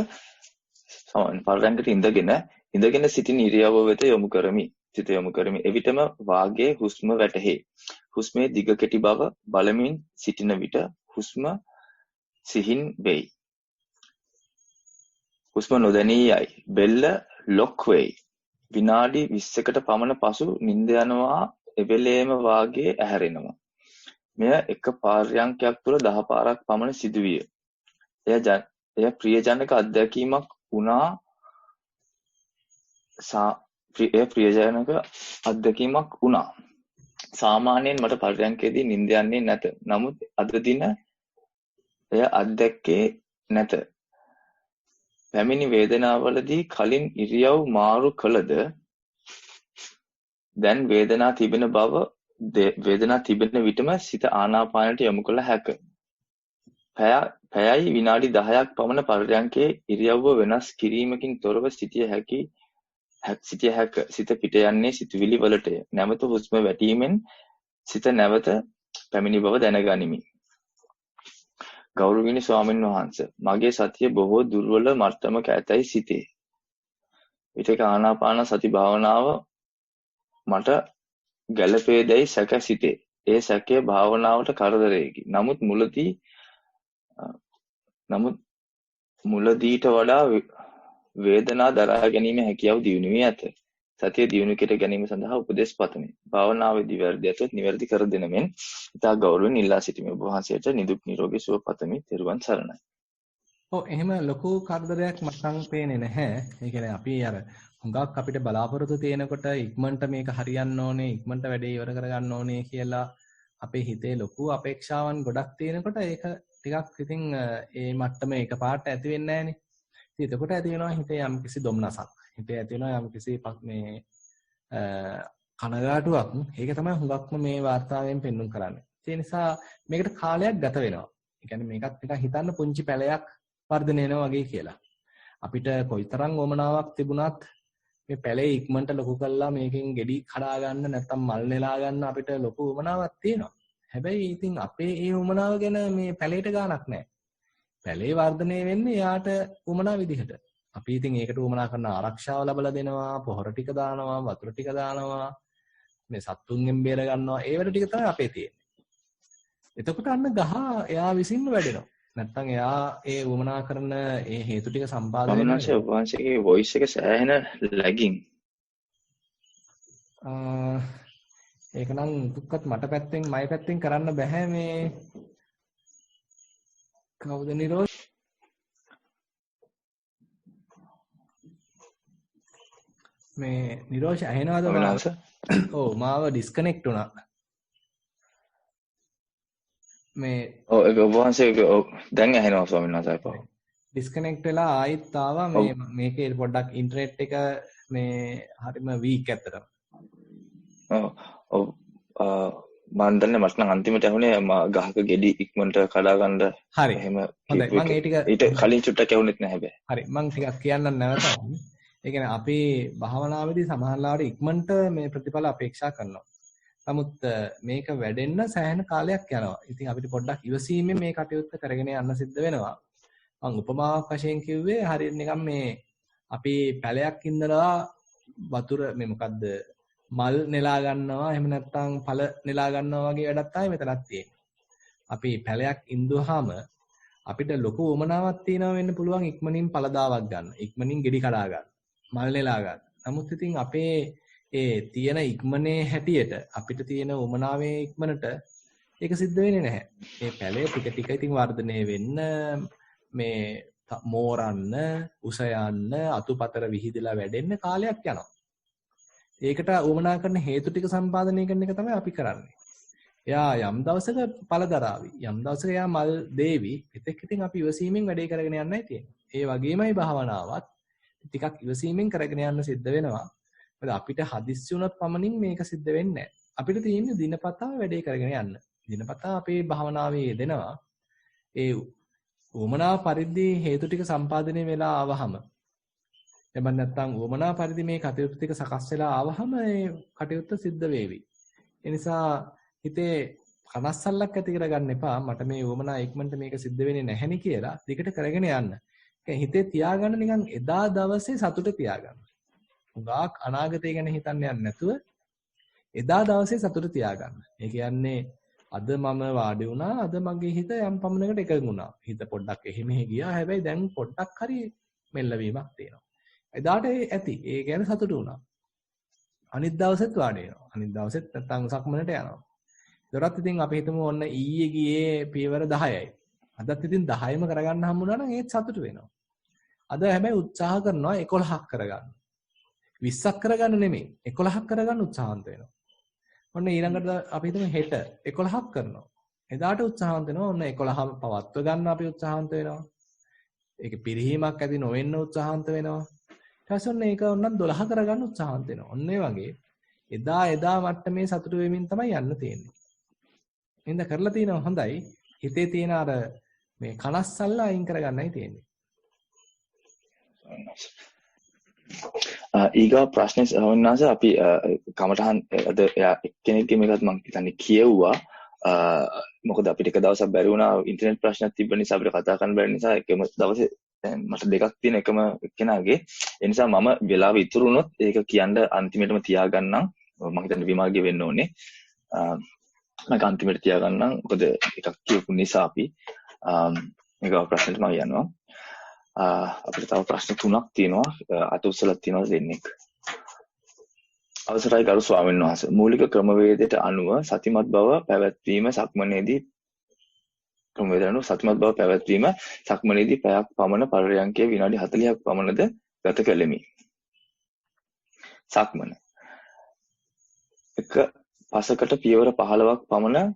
පර්යංකයට ඉඳගෙන සිටින ඉරියව්ව වෙත යොමු කරමි. සිත යොමු කරමි. එවිටම වාගේ හුස්ම වැටහේ. හුස්මේ දිග කෙටි බව බලමින් සිටින විට හුස්ම සිහින් වෙයි. හුස්ම නොදැනී යයි. බෙල්ල ලොක් වෙයි. විනාඩි 20කට පමණ පසු නිින්ද යනවා එවෙලේම වාගේ ඇහැරෙනවා. මෙය එක පර්යංකයක් තුළ 10 පාරක් පමණ සිදුවිය. එය ප්‍රියජනක අත්දැකීමක් වුණා. ප්‍රියජනක අත්දැකීමක් වුණා. සාමාන්‍යයෙන් මට පර්යංකයේදී නිින්ද යන්නේ නැත. නමුත් අද දින එය අත්දැක්කේ නැත. පැමිණි වේදනාවලදී කලින් ඉරියව් මාරු කළද දැන් වේදනා තිබෙන විටම සිත ආනාපානයට යොමු කළ හැක. පැයයි විනාඩි 10ක් පමණ පර්යංකයේ ඉරියව්ව වෙනස් කිරීමකින් තොරව සිටිය හැක. සිත පිට යන්නේ සිතුවිලි වලටය. නැවත හුස්ම වැටීමෙන් සිත නැවත පැමිණි බව දැනගනිමි. ගෞරවනීය ස්වාමීන් වහන්සේ, මගේ සතිය බොහෝ දුර්වල මට්ටමක ඇතැයි සිතේ. විටක ආනාපාන සති භාවනාව මට ගැළපේදැයි සැක සිතේ. ඒ සැකය භාවනාවට කරදරයකි. නමුත් මුලදීට වඩා වේදනා දරා ගැනීම හැකියාව දියුණු වී ඇත. සතිය දියුණු කර ගැනීම සඳහා උපදෙස් පතමි. භාවනාවේදී වැරදි ඇතොත් නිවැරදි කර දෙන මෙන් ඉතා ගෞරවයෙන් ඉල්ලා සිටිමි. ඔබ වහන්සේට නිදුක් නිරෝගී සුව පතමි. තෙරුවන් සරණයි. ඔව් එහෙම ලොකු කරදරයක් මටනම් පේන්නේ නැහැ. ඒ කියන්නේ අපි අර හුඟක් අපිට බලාපොරොත්තු තියෙනකොට ඉක්මනට මේක හරියන්න ඕනේ, ඉක්මනට වැඩේ ඉවර කරගන්න ඕනේ කියලා අපේ හිතේ ලොකු අපේක්ෂාවන් ගොඩක් තියෙනකොට ඒක ටිකක් ඉතින් ඒ මට්ටම එකපාරට ඇති වෙන්නේ නැහනේ. ඉතින් එතකොට ඇති වෙනවා හිතේ යම්කිසි දුම්නසක්. හිතේ ඇති වෙනවා යම්කිසි මේ කනගාටුවක්. ඒක තමයි හුඟක්ම මේ වාර්තාවෙන් පෙන්වන්න කරන්නේ. ඒ නිසා මේකට කාලයක් ගත වෙනවා. ඒ කියන්නේ මේකත් නිකන් හිතන්න පුංචි පැලයක් වර්ධනය වෙනවා වගේ කියලා. අපිට කොයිතරම් වමනාවක් තිබුණත් මේ පැලේ ඉක්මනට ලොකු කළා මේකෙන් ගෙඩි කඩා ගන්න නැත්නම් මල් නෙලා ගන්න අපිට ලොකු වමනාවක් තියෙනවා. හැබැයි ඉතින් අපේ ඒ වමනාව ගැන මේ පැලේට ගාණක් නැහැ. පැලේ වර්ධනය වෙන්නේ යාට වමනා විදිහට. අපි ඉතින් ඒකට වමනා කරන ආරක්ෂාව ලැබලා දෙනවා, පොහොර ටික දානවා, වතුර ටික දානවා, මේ සත්තුන්ගෙන් බේර ගන්නවා. ඒ වැඩ ටික තමයි අපේ තියෙන්නේ. එතකොට අන්න ගහ එයා විසින්ම වැඩෙනවා. නැත්තම් එයා ඒ වමනා කරන ඒ හේතු ටික සම්පාදනය කරනවා. වහන්සේගේ වොයිස් එක සෑහෙන ලැගින්. ඒක නම් දුක්වත් මට පැත්තෙන් මයි පැත්තෙන් කරන්න බෑ මේ කවුද නිරෝෂ් මේ නිරෝෂ් ඇහෙනවද මාව? ඔව් මාව ඩිස්කනෙක්ට් වුණා. මේ ඔව් ඒක ඔබ වහන්සේ දැන් ඇහෙනවා ස්වාමීන් වහන්සේ. ඩිස්කනෙක්ට් වෙලා ආයෙත් ආවා මේ මේකේ පොඩ්ඩක් ඉන්ටර්නෙට් එක මේ හරිම වීක් ඇත්තටම. ඔව් මම දන්නේ මට නම් අන්තිමට ඇහුනේ ගහක ගෙඩි ඉක්මනට කඩා ගන්න. හරි. එහෙම හොඳයි මම ඒ ටික ඊට කලින් චුට්ටක් ඇහුනෙත් නැහැ හැබැයි. හරි මම ටිකක් කියන්නම් නැවතත්. ඒ කියන්නේ අපේ භාවනාවේදී සමහරවිට ඉක්මනට මේ ප්‍රතිඵල අපේක්ෂා කරනවා. නමුත් මේක වැඩෙන්න සෑහෙන කාලයක් යනවා. ඉතින් අපිට පොඩ්ඩක් ඉවසීමෙන් මේ කටයුත්ත කරගෙන යන්න සිද්ධ වෙනවා. මම උපමාවක් වශයෙන් කිව්වේ හරියට නිකන් මේ අපි පැලයක් ඉඳලා වතුර මේ මොකද්ද මල් නෙලා ගන්නවා එහෙම නැත්නම් පළ නෙලා ගන්නවා වගේ වැඩක් තමයි මෙතනක් තියෙන්නේ. අපි පැලයක් ඉඳුවාම අපිට ලොකු වමනාවක් තියෙනවා වෙන්න පුළුවන් ඉක්මනින් පළදාවක් ගන්න. ඉක්මනින් ගෙඩි කඩා ගන්න. මල් නෙලා ගන්න. නමුත් ඉතින් අපේ ඒ තියෙන ඉක්මනේ හැටියට අපිට තියෙන වමනාවේ ඉක්මනට ඒක සිද්ධ වෙන්නේ නැහැ. මේ පැලේ ටික ටික ඉතින් වර්ධනය වෙන්න මේ මෝරන්න, උස යන්න, අතුපතර විහිදලා වැඩෙන්න කාලයක් යනවා. ඒකට වමනා කරන හේතු ටික සම්පාදනය කරන එක තමයි අපි කරන්නේ. එයා යම් දවසක පළදරාවි. යම් දවසක එයා මල් දේවි. එතෙක් ඉතින් අපි ඉවසීමෙන් වැඩේ කරගෙන යන්නයි තියෙන්නේ. ඒ වගේමයි භාවනාවත් ටිකක් ඉවසීමෙන් කරගෙන යන්න සිද්ධ වෙනවා. මොකද අපිට හදිස්සි වුණොත් පමණින් මේක සිද්ධ වෙන්නේ නැහැ. අපිට තියෙන්නේ දිනපතා වැඩේ කරගෙන යන්න. දිනපතා අපේ භාවනාවේ යෙදෙනවා. ඒ වමනා පරිදි හේතු ටික සම්පාදනය වෙලා ආවහම එබන් නැත්නම් වමනා පරිදි මේ කටයුතු ටික සකස් වෙලා ආවහම ඒ කටයුත්ත සිද්ධ වේවි. ඒ නිසා හිතේ කනස්සල්ලක් ඇති කරගන්න එපා. මට මේ වමනා ඉක්මනට මේක සිද්ධ වෙන්නේ නැහෙනි කියලා දිගට කරගෙන යන්න. ඒක හිතේ තියාගන්න නිකන් එදා දවසේ සතුට තියාගන්න. උගාක් අනාගතය ගැන හිතන්න යන්නේ නැතුව එදා දවසේ සතුට තියාගන්න. ඒ කියන්නේ අද මම වාඩි වුණා. අද මගේ හිත යම් පමණකට එකඟ වුණා. හිත පොඩ්ඩක් එහෙ ගියා. හැබැයි දැන් පොඩ්ඩක් හරි මෙල්ලවීමක් තියෙනවා. එදාට ඇති. ඒ කියන්නේ සතුටු වුණා. අනිත් දවසෙත් වාඩි වෙනවා. අනිත් දවසෙත් නැත්තම් සක්මනට යනවා. ඒතරත් ඉතින් අපි හිතමු ඔන්න ඊයේ ගියේ පියවර 10යි. අදත් ඉතින් 10ම කරගන්න හම්බුනා නම් ඒත් සතුටු වෙනවා. අද හැබැයි උත්සාහ කරනවා 11ක් කරගන්න. 20ක් කරගන්න නෙමෙයි 11ක් කරගන්න උත්සාහන්ත වෙනවා. ඔන්න ඊළඟට අපි හිතමු හෙට 11ක් කරනවා. එදාට උත්සාහන්ත වෙනවා ඔන්න 11ම පවත්ව ගන්න අපි උත්සාහන්ත වෙනවා. ඒක පිරිහීමක් ඇති නොවෙන්න උත්සාහන්ත වෙනවා. ඊට පස්සේ ඔන්න ඒක ඔන්නම් 12 කරගන්න උත්සාහන්ත වෙනවා. ඔන්න ඒ වගේ එදා මට්ටමේ සතුටු වෙමින් තමයි යන්න තියෙන්නේ. එහෙනම් කරලා තිනවා හොඳයි. හිතේ තියෙන අර මේ කනස්සල්ල අයින් කරගන්නයි තියෙන්නේ. ඊගා ප්‍රශ්නේ සවන්නාස අපි කමටහන් අද කෙනෙක්ගේ මේකත් මම හිතන්නේ කියවුවා. මොකද අපිට එක දවසක් බැරි වුණා ඉන්ටර්නෙට් ප්‍රශ්නයක් තිබ්බ නිසා අපිට කතා කරන්න බැරි නිසා එකම දවසේ මට දෙකක් තියෙන එකම එක්කෙනාගේ ඒ නිසා මම වෙලාව ඉතුරු වුණොත් ඒක කියන්න අන්තිමටම තියාගන්නම්. මම හිතන්නේ විමාගේ වෙන්න ඕනේ. මම අන්තිමට තියාගන්නම්. මොකද එකක් කියපු නිසා අපි මේක ප්‍රශ්නෙට මම යනවා. අපිට තව ප්‍රශ්න 3ක් තියෙනවා. අත උස්සලා තියෙනවා දෙන්නෙක්. අවසරයි ගරු ස්වාමීන් වහන්සේ. මූලික ක්‍රමවේදයට අනුව සතිමත් බව පැවැත්වීම සක්මනේදී පැයක් පමණ පරයන්කේ විනාඩි 40ක් පමණද ගත කෙලෙමි. සක්මන. එක පසකට පියවර 15ක් පමණ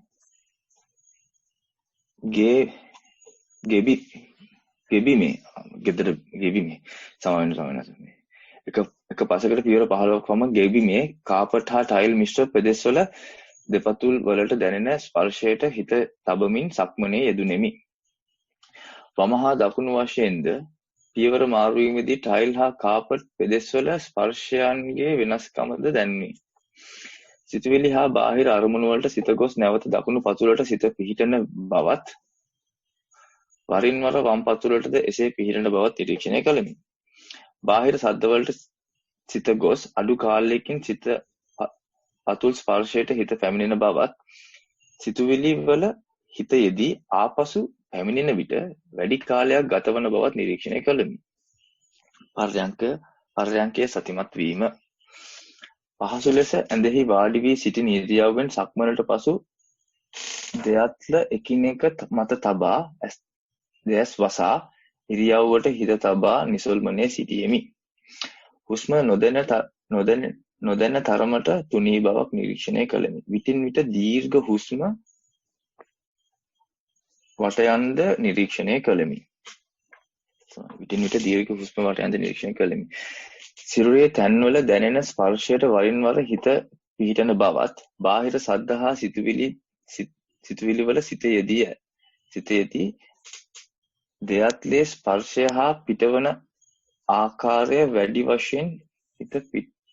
ගෙබිමේ එක පසකට පියවර 15ක් පමණ ගෙබිමේ කාපට් හා ටයිල් මිශ්‍ර පෙදෙස්වල දෙපතුල් වලට දැනෙන ස්පර්ශයට හිත තබමින් සක්මනේ යෙදුණෙමි. වම හා දකුණු වශයෙන්ද පියවර මාරු වීමේදී ටයිල් හා කාපට් පෙදෙස්වල ස්පර්ශයන්ගේ වෙනස්කමද දැනුනි. සිතුවිලි හා බාහිර අරමුණු වලට සිත ගොස් නැවත දකුණු පතුලට සිත පිහිටන බවත් වරින් වර වම් පතුලටද එසේ පිහිටන බවත් නිරීක්ෂණය කළෙමි. බාහිර ශබ්ද වලට සිත ගොස් අඩු කාලයකින් සිත පතුල් ස්පර්ශයට හිත පැමිණෙන බවත් සිතුවිලි වල හිත යෙදී ආපසු පැමිණෙන විට වැඩි කාලයක් ගතවන බවත් නිරීක්ෂණය කළෙමි. පර්යංකයේ සතිමත් වීම. පහසු ලෙස ඇඳෙහි වාඩි වී සිටින ඉරියව්වෙන් සක්මනට පසු දෙයත්ල එකිනෙක මත තබා දෙයස් වසා ඉරියව්වට හිත තබා නිසල්මනේ සිටියෙමි. හුස්ම නොදැන තරමට තුනී බවක් නිරීක්ෂණය කළෙමි. විටින් විට දීර්ඝ හුස්ම වටයන්ද නිරීක්ෂණය කළෙමි. සිරුරේ තැන්වල දැනෙන ස්පර්ශයට වරින් වර හිත පිහිටන බවත් බාහිර සද්ද හා සිතුවිලි වල සිත යෙදී දෙයත්ලේ ස්පර්ශය හා පිටවන ආකාරය වැඩි වශයෙන් හිත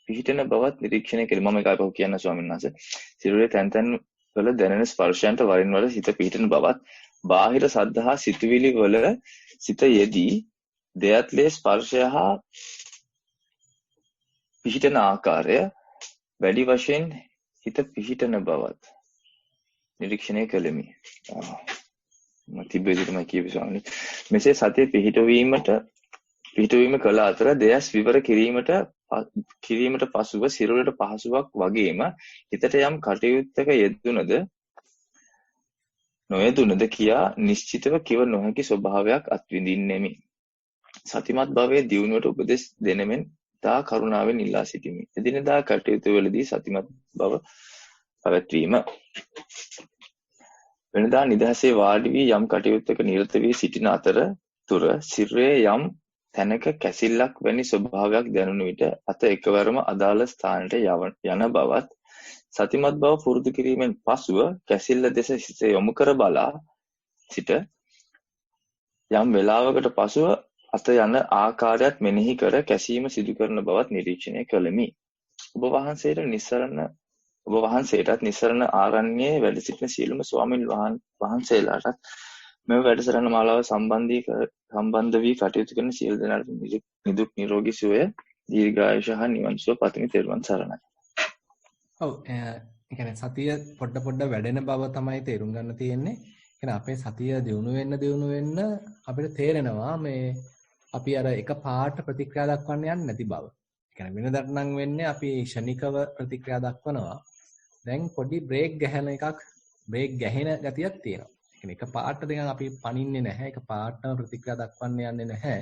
පිහිටන බවත් නිරීක්ෂණය කළෙමි. මම එකයි පහු කියන්න ස්වාමීන් වහන්සේ. සිරුරේ තැන් වල දැනෙන ස්පර්ශයන්ට වරින් වර හිත පිහිටන බවත් බාහිර සද්ද හා සිතුවිලි වල සිත යෙදී දෙයත්ලේ ස්පර්ශය හා පිහිටන ආකාරය වැඩි වශයෙන් හිත පිහිටන බවත් නිරීක්ෂණය කළෙමි. මෙසේ සතිය පිහිටවීම කළ අතර දෙයස් විවර කිරීමට පසුව සිරුරට පහසුවක් වගේම හිතට යම් කටයුත්තක නොයෙදුනද කියා නිශ්චිතව කිව නොහැකි ස්වභාවයක් අත්විඳින්නෙමි. සතිමත් භවයේ දියුණුවට උපදෙස් දෙනමෙන් තා කරුණාවෙන් ඉල්ලා සිටිමි. එදිනෙදා කටයුතු වලදී සතිමත් බව පැවැත්වීම. වෙනදා නිදහසේ වාඩි වී යම් කටයුත්තක නිරත වී සිටින අතරතුර සිරුරේ යම් තැනක කැසිල්ලක් වැනි ස්වභාවයක් දැනුණු විට අත එකවරම අදාළ ස්ථානයට යන බවත් සතිමත් බව පුරුදු කිරීමෙන් පසුව කැසිල්ල දෙස සිත යොමු කර බලා සිට යම් වේලාවකට පසුව අත යන ආකාරයත් මෙනෙහි කර කැසීම සිදු කරන බවත් නිරීක්ෂණය කළෙමි. ඔබ වහන්සේටත් නිස්සරණ ආරණ්‍යයේ වැඩ සිටින සියලුම ස්වාමීන් වහන්සේලාටත් මෙම වැඩසටහන මාලාව සම්බන්ධ වී කටයුතු කරන සියලු දෙනාට නිදුක් නිරෝගී සුවය දීර්ඝායුෂ හා නිවන් සුව පතමි. තෙරුවන් සරණයි. ඔව් ඒ කියන්නේ සතිය පොඩ වැඩෙන බව තමයි තේරුම් ගන්න තියෙන්නේ. කියන්නේ අපේ සතිය දියුණු වෙන්න අපිට තේරෙනවා මේ අපි අර එක පාට ප්‍රතික්‍රියා දක්වන්න යන්නේ නැති බව. ඒ කියන්නේ වෙනදට නම් වෙන්නේ අපි ෂණිකව ප්‍රතික්‍රියා දක්වනවා. දැන් පොඩි බ්‍රේක් ගැහෙන ගතියක් තියෙනවා. කියන්නේ එක පාට දෙකක් අපි පනින්නේ නැහැ. එක පාටම ප්‍රතික්‍රියා දක්වන්න යන්නේ නැහැ.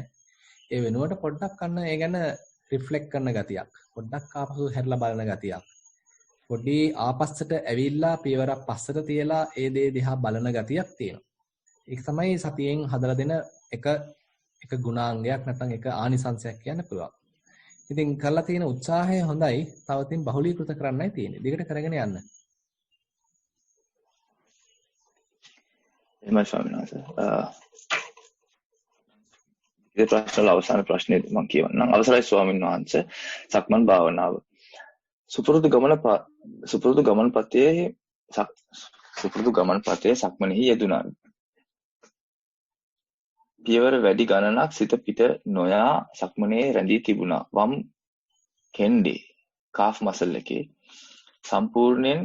ඒ වෙනුවට පොඩ්ඩක් අන්න ඒ ගැන රිෆ්ලෙක්ට් කරන ගතියක්. පොඩ්ඩක් ආපසු හැරිලා බලන ගතියක්. පොඩි ආපස්සට ඇවිල්ලා පියවරක් පස්සට තියලා ඒ දේ දිහා බලන ගතියක් තියෙනවා. ඒක තමයි සතියෙන් හදලා දෙන එක ගුණාංගයක් නැත්නම් එක ආනිසංශයක් කියන්න පුළුවන්. ඉතින් කරලා තියෙන උත්සාහය හොඳයි. තව තින් බහුලීකృత කරන්නයි තියෙන්නේ. දිගට කරගෙන යන්න. එහෙමයි ස්වාමීන් වහන්සේ. ඒ ප්‍රශ්න අවසාන ප්‍රශ්නේ මම කියවන්නම්. අවසරයි ස්වාමීන් වහන්සේ. සක්මන් භාවනාව. සුපුරුදු ගමන් පතේ සක්මනෙහි යෙදුණා. පියවර වැඩි ගණනක් සිත පිට නොයා සක්මනේ රැඳී තිබුණා. වම් කෙන්ඩේ කාෆ් මසල් එකේ සම්පූර්ණයෙන්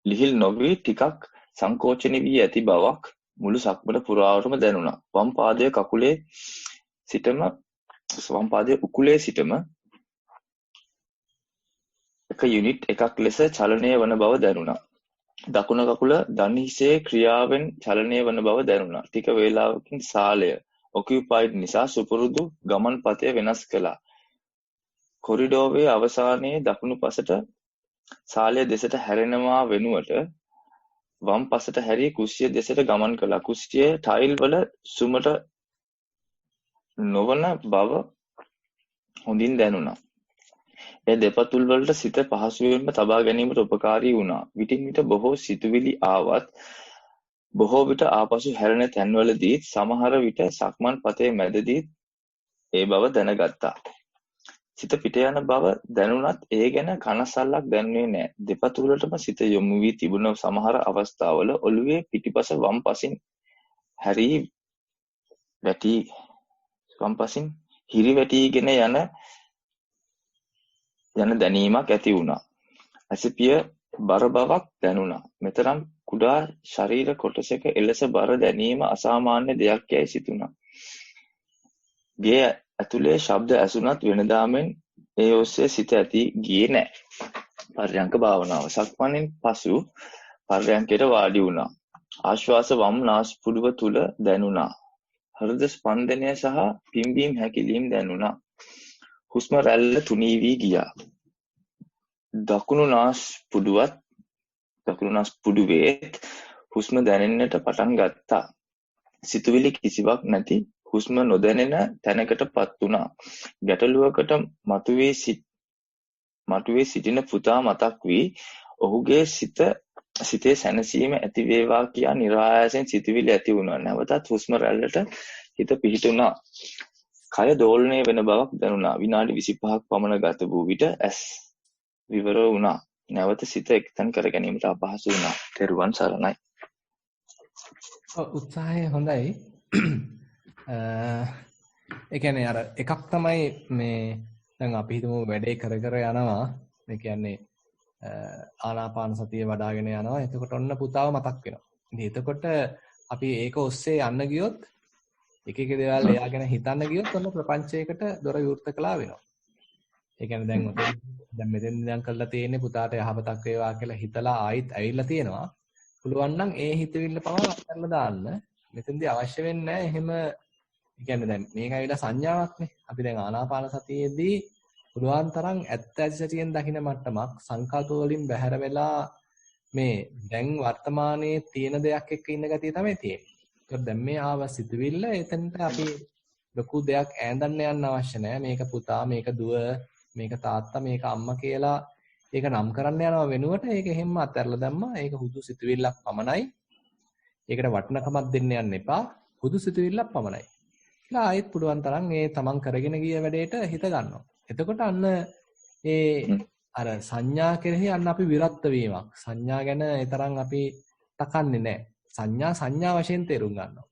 ලිහිල් නොවි ටිකක් සංකෝචන වී ඇති බවක් මුළු සක්මන පුරාවටම දැනුණා. වම් පාදයේ උකුලේ සිටම එක යුනිට් එකක් ලෙස චලනය වන බව දැනුණා. දකුණ කකුල දන් හිසේ ක්‍රියාවෙන් චලනය වන බව දැනුණා. ටික වේලාවකින් සාලය ඔකියුපයිඩ් නිසා සුපුරුදු ගමන් පතය වෙනස් කළා. කොරිඩෝවේ අවසානයේ දකුණු පසට සාලය දෙසට හැරෙනවා වෙනුවට වම් පසට හැරී කුස්සිය දෙසට ගමන් කළා. කුස්සියේ ටයිල් වල සුමට නොවන බව හොඳින් දැනුණා. ඒ දෙපතුල් වලට සිත පහසුවෙන්ම තබා ගැනීමට උපකාරී වුණා. විටින් විට බොහෝ සිතුවිලි ආවත් බොහෝ විට ආපසු හැරෙන තැන්වලදී සමහර විට සක්මන් පතේ මැදදී ඒ බව දැනගත්තා. සිත පිට යන බව දැනුණත් ඒ ගැන කනස්සල්ලක් දැනුනේ නැහැ. දෙපතුලටම සිත යොමු වී තිබුණ සමහර අවස්ථාවල ඔළුවේ පිටිපස වම් පසින් හිරි වැටීගෙන යන දැනීමක් ඇති වුණා. ඇසිපිය බර බවක් දැනුණා. මෙතරම් කුඩා ශරීර කොටසක එලෙස බර දැනීම අසාමාන්‍ය දෙයක් යයි සිතුණා. ගේ ඇතුලේ ශබ්ද ඇසුණත් වෙනදාමෙන් ඒ ඔස්සේ සිත ඇති ගියේ නැහැ. පර්යංක භාවනාව. සක්මණෙන් පසු පර්යංකයට වාඩි වුණා. ආශ්වාස වම් නාස්පුඩුව තුල දැනුණා. හෘද ස්පන්දනය සහ පිම්බීම් හැකිලීම් දැනුණා. හුස්ම රැල්ල තුනී වී ගියා. දකුණු නාස්පුඩුවේ හුස්ම දැනෙන්නට පටන් ගත්තා. සිතුවිලි කිසිවක් නැති හුස්ම නොදැනෙන තැනකටපත් වුණා. ගැටලුවකට මතුවී සිටින පුතා මතක් වී ඔහුගේ සිතේ සැනසීම ඇති වේවා කියා නිරායාසයෙන් සිතුවිලි ඇති වුණා. නැවතත් හුස්ම රැල්ලට හිත පිහිටුණා. කය දෝලණය වෙන බවක් දැනුණා. විනාඩි 25ක් පමණ ගත වූ විට ඇස් විවර වුණා. නැවත සිත එක්තැන් කර ගැනීමට අපහසු වුණා. තෙරුවන් සරණයි. උත්සාහය හොඳයි. ඒ කියන්නේ අර එකක් තමයි මේ දැන් අපි හිතමු වැඩේ කර යනවා. ඒ කියන්නේ ආනාපාන සතිය වඩ아가ගෙන යනවා. එතකොට ඔන්න පුතාව මතක් වෙනවා. ඉතින් එතකොට අපි ඒක ඔස්සේ යන්න ගියොත් එක දේවල් එයා ගැන හිතන්න ගියොත් ඔන්න ප්‍රපංචයකට දොර විවෘත කළා වෙනවා. ඒ කියන්නේ දැන් මෙතෙන් ඉඳන් කරලා තියෙන්නේ පුතාට යහපතක් වේවා කියලා හිතලා ආයිත් ඇවිල්ලා තියෙනවා. පුළුවන් නම් ඒ හිතවිල්ල පවා අත්හැරලා දාන්න. මෙතෙන්දී අවශ්‍ය වෙන්නේ නැහැ එහෙම. ඒ කියන්නේ දැන් මේක ඇවිල්ලා සංඥාවක්නේ. අපි දැන් ආනාපාන සතියේදී පුළුවන් තරම් ඇත්ත ඇතිසැටියෙන් දකින මට්ටමක් සංකල්ප වලින් බැහැර වෙලා මේ දැන් වර්තමානයේ තියෙන දෙයක් එක්ක ඉන්න ගතිය තමයි තියෙන්නේ. ඒත් දැන් මේ ආව සිතුවිල්ල එතනට අපි ලොකු දෙයක් ඈඳන්න යන්න අවශ්‍ය නැහැ. මේක පුතා, මේක දුව, මේක තාත්තා, මේක අම්මා කියලා ඒක නම් කරන්න යනවා වෙනුවට ඒක එහෙම්ම අතහැරලා දැම්මා. ඒක හුදු සිතුවිල්ලක් පමණයි. ඒකට වටිනකමක් දෙන්න යන්න එපා. හුදු සිතුවිල්ලක් පමණයි. කියලා ආයෙත් පුළුවන් තරම් මේ තමන් කරගෙන ගිය වැඩේට හිත ගන්නවා. එතකොට අන්න ඒ අර සංඥා කෙරෙහි අන්න අපි විරත් වීමක්. සංඥා ගැන ඒ තරම් අපි තකන්නේ නැහැ. සංඥා වශයෙන් තේරුම් ගන්නවා.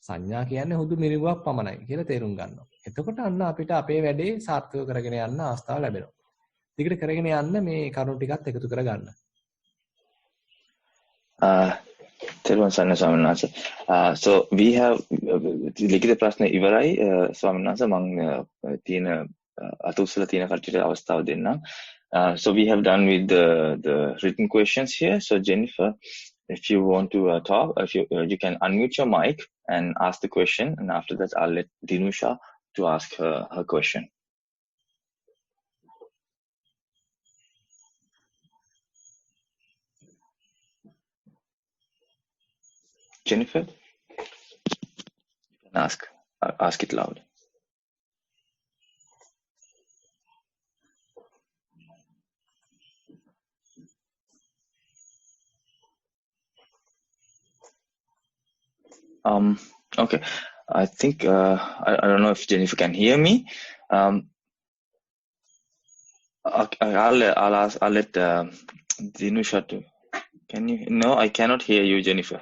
සංඥා කියන්නේ හුදු මිරිඟුවක් පමණයි කියලා තේරුම් ගන්නවා. එතකොට අන්න අපිට අපේ වැඩේ සාර්ථකව කරගෙන යන්න අවස්ථාව ලැබෙනවා. ටිකට කරගෙන යන්න මේ කරුණු ටිකත් එකතු කරගන්න. තෙරුවන් සරණයි ස්වාමීන් වහන්සේ. So we have ලිඛිත ප්‍රශ්න ඉවරයි ස්වාමීන් වහන්සේ. මම තියෙන අත උස්සලා තියෙන කට්ටියට අවස්ථාව දෙන්නම්. So we have done with the written questions here. So Jennifer, if you want to talk, if you can unmute your mic and ask the question, and after that I'll let Dinusha to ask her question. Jennifer, you can ask it loud. Okay. I think I don't know if Jennifer can hear me. I'll let Dinusha to. Can you? No, I cannot hear you, Jennifer.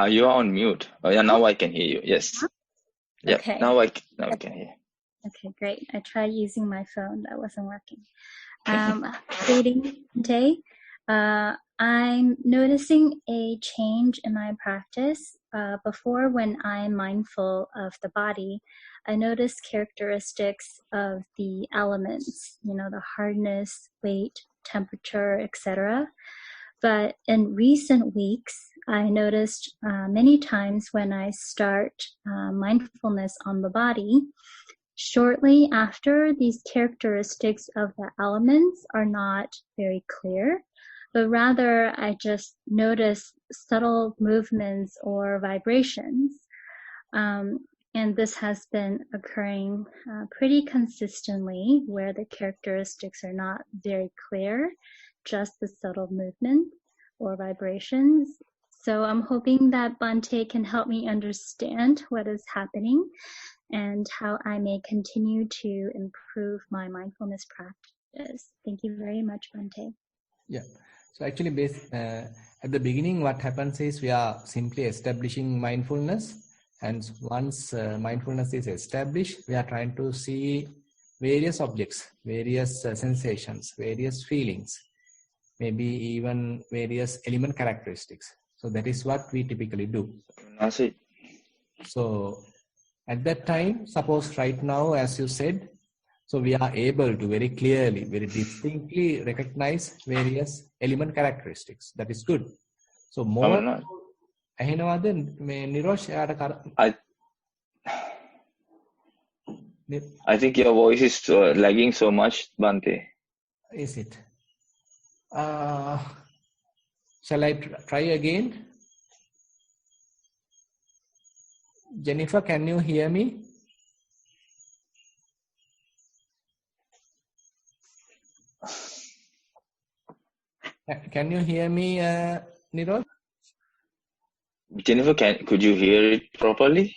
You're on mute. Oh, yeah, now I can hear you. Yes. Yeah. Okay. Now I can hear. Okay, great. I tried using my phone. That wasn't working. Greeting day. I'm noticing a change in my practice. Before, when I'm mindful of the body, I notice characteristics of the elements, the hardness, weight, temperature, etc. But in recent weeks, I noticed many times when I start mindfulness on the body, shortly after, these characteristics of the elements are not very clear, but rather I just notice subtle movements or vibrations. And this has been occurring pretty consistently, where the characteristics are not very clear, just the subtle movement or vibrations. So I'm hoping that Bhante can help me understand what is happening and how I may continue to improve my mindfulness practice. Thank you very much, Bhante. Yeah. So actually, at the beginning, what happens is we are simply establishing mindfulness. And once mindfulness is established, we are trying to see various objects, various sensations, various feelings, maybe even various element characteristics. So that is what we typically do. So at that time, suppose right now, as you said, so we are able to very clearly, very distinctly recognize various element characteristics. That is good. So more. I think your voice is lagging so much, Bhante. Is it? Shall I try again? Jennifer, can you hear me? Can you hear me, Niroj? Jennifer, could you hear it properly?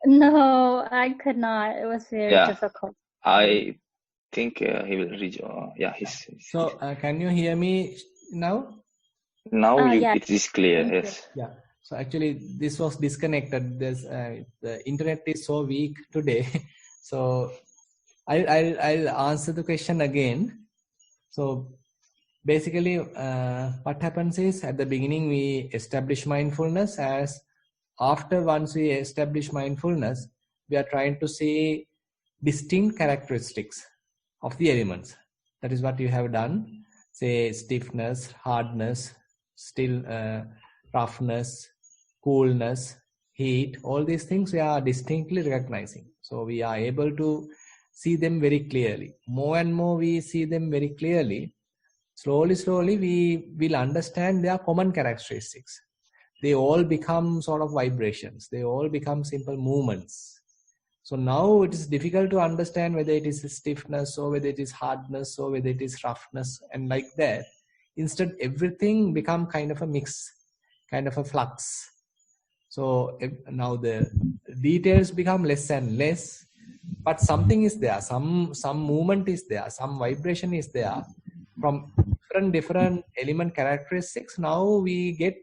No, I could not. It was very difficult. I think he will rejoin. So, can you hear me now? Now it is clear. Yes. Yeah. So actually, this was disconnected. The internet is so weak today. So, I'll answer the question again. So, basically, what happens is at the beginning we establish mindfulness. As after once we establish mindfulness, we are trying to see distinct characteristics of the elements. That is what you have done. Say stiffness, hardness, roughness, coolness, heat. All these things we are distinctly recognizing. So we are able to see them very clearly. More and more we see them very clearly. Slowly, we will understand their common characteristics. They all become sort of vibrations. They all become simple movements. So now it is difficult to understand whether it is stiffness or whether it is hardness or whether it is roughness and like that. Instead, everything become kind of a mix, kind of a flux. So now the details become less and less, but something is there. Some movement is there. Some vibration is there. From different element characteristics, now we get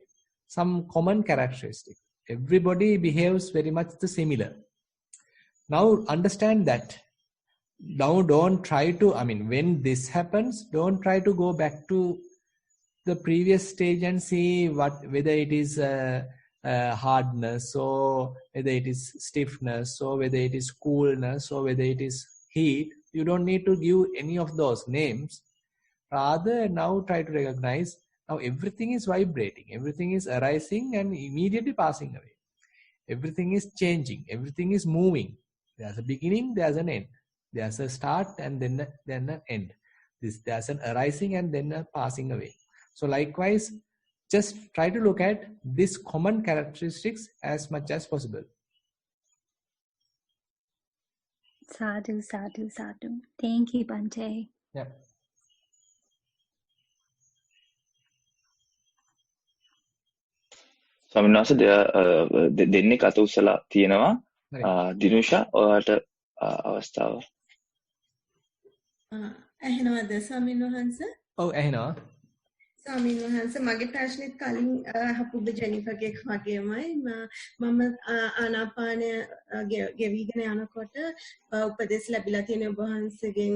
some common characteristic. Everybody behaves very much the similar. Now understand that. Now don't try to, when this happens, don't try to go back to the previous stage and see whether it is hardness or whether it is stiffness or whether it is coolness or whether it is heat. You don't need to give any of those names. Rather, now try to recognize now everything is vibrating, everything is arising and immediately passing away. Everything is changing, everything is moving. There's a beginning, there's an end. There's a start and then an end. There's an arising and then a passing away. So likewise, just try to look at these common characteristics as much as possible. Sadhu, sadhu, sadhu. Thank you, Bante. Yeah. ස්වාමීන් වහන්සේ දෙන්නේ අත උස්සලා තියෙනවා. දිනුෂා ඔයාට අවස්ථාව. ඇහෙනවද ස්වාමීන් වහන්සේ? ඔව් ඇහෙනවා. ස්වාමීන් වහන්සේ මගේ ප්‍රශ්නෙත් කලින් අහපු ජෙනිෆර්ගේ වගේමයි මම ආනාපානය ගෙවිගෙන යනකොට උපදෙස් ලැබිලා තියෙන ඔබ වහන්සේගෙන්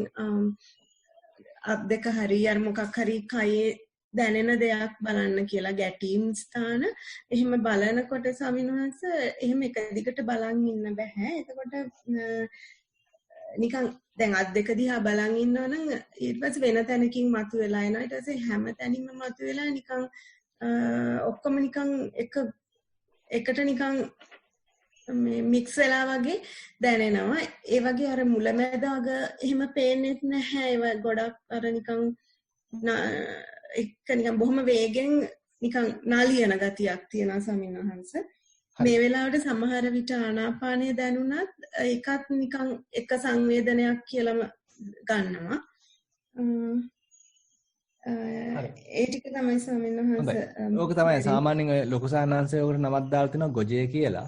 අත් දෙක හරි අර මොකක් හරි කයේ දැනෙන දෙයක් බලන්න කියලා ගැටීම් ස්ථාන එහෙම බලනකොට ස්වාමීන් වහන්සේ එහෙම එක දිගට බලන් ඉන්න බෑ. එතකොට නිකන් දැන් අත් දෙක දිහා බලන් ඉන්නවනම් ඊට පස්සේ වෙන තැනකින් මතුවෙලා එනවා. ඊට පස්සේ හැම තැනින්ම මතුවෙලා නිකන් ඔක්කොම නිකන් එකට නිකන් මේ මික්ස් වෙලා වගේ දැනෙනවා. ඒ වගේ අර මුලැමැදාග එහෙම පේන්නෙත් නැහැ. ඒවා ගොඩක් අර නිකන් එක නිකන් බොහොම වේගෙන් නිකන් නාලියන ගතියක් තියෙනවා ස්වාමීන් වහන්සේ. මේ වෙලාවට සමහර විට ආනාපානය දැනුණත් ඒකත් නිකන් එක සංවේදනයක් කියලාම ගන්නවා. ඒ ටික තමයි ස්වාමීන් වහන්සේ. ඕක තමයි සාමාන්‍යයෙන් ඔය ලොකු සානාංශය උකට නමක් දාලා තිනවා ගොජේ කියලා.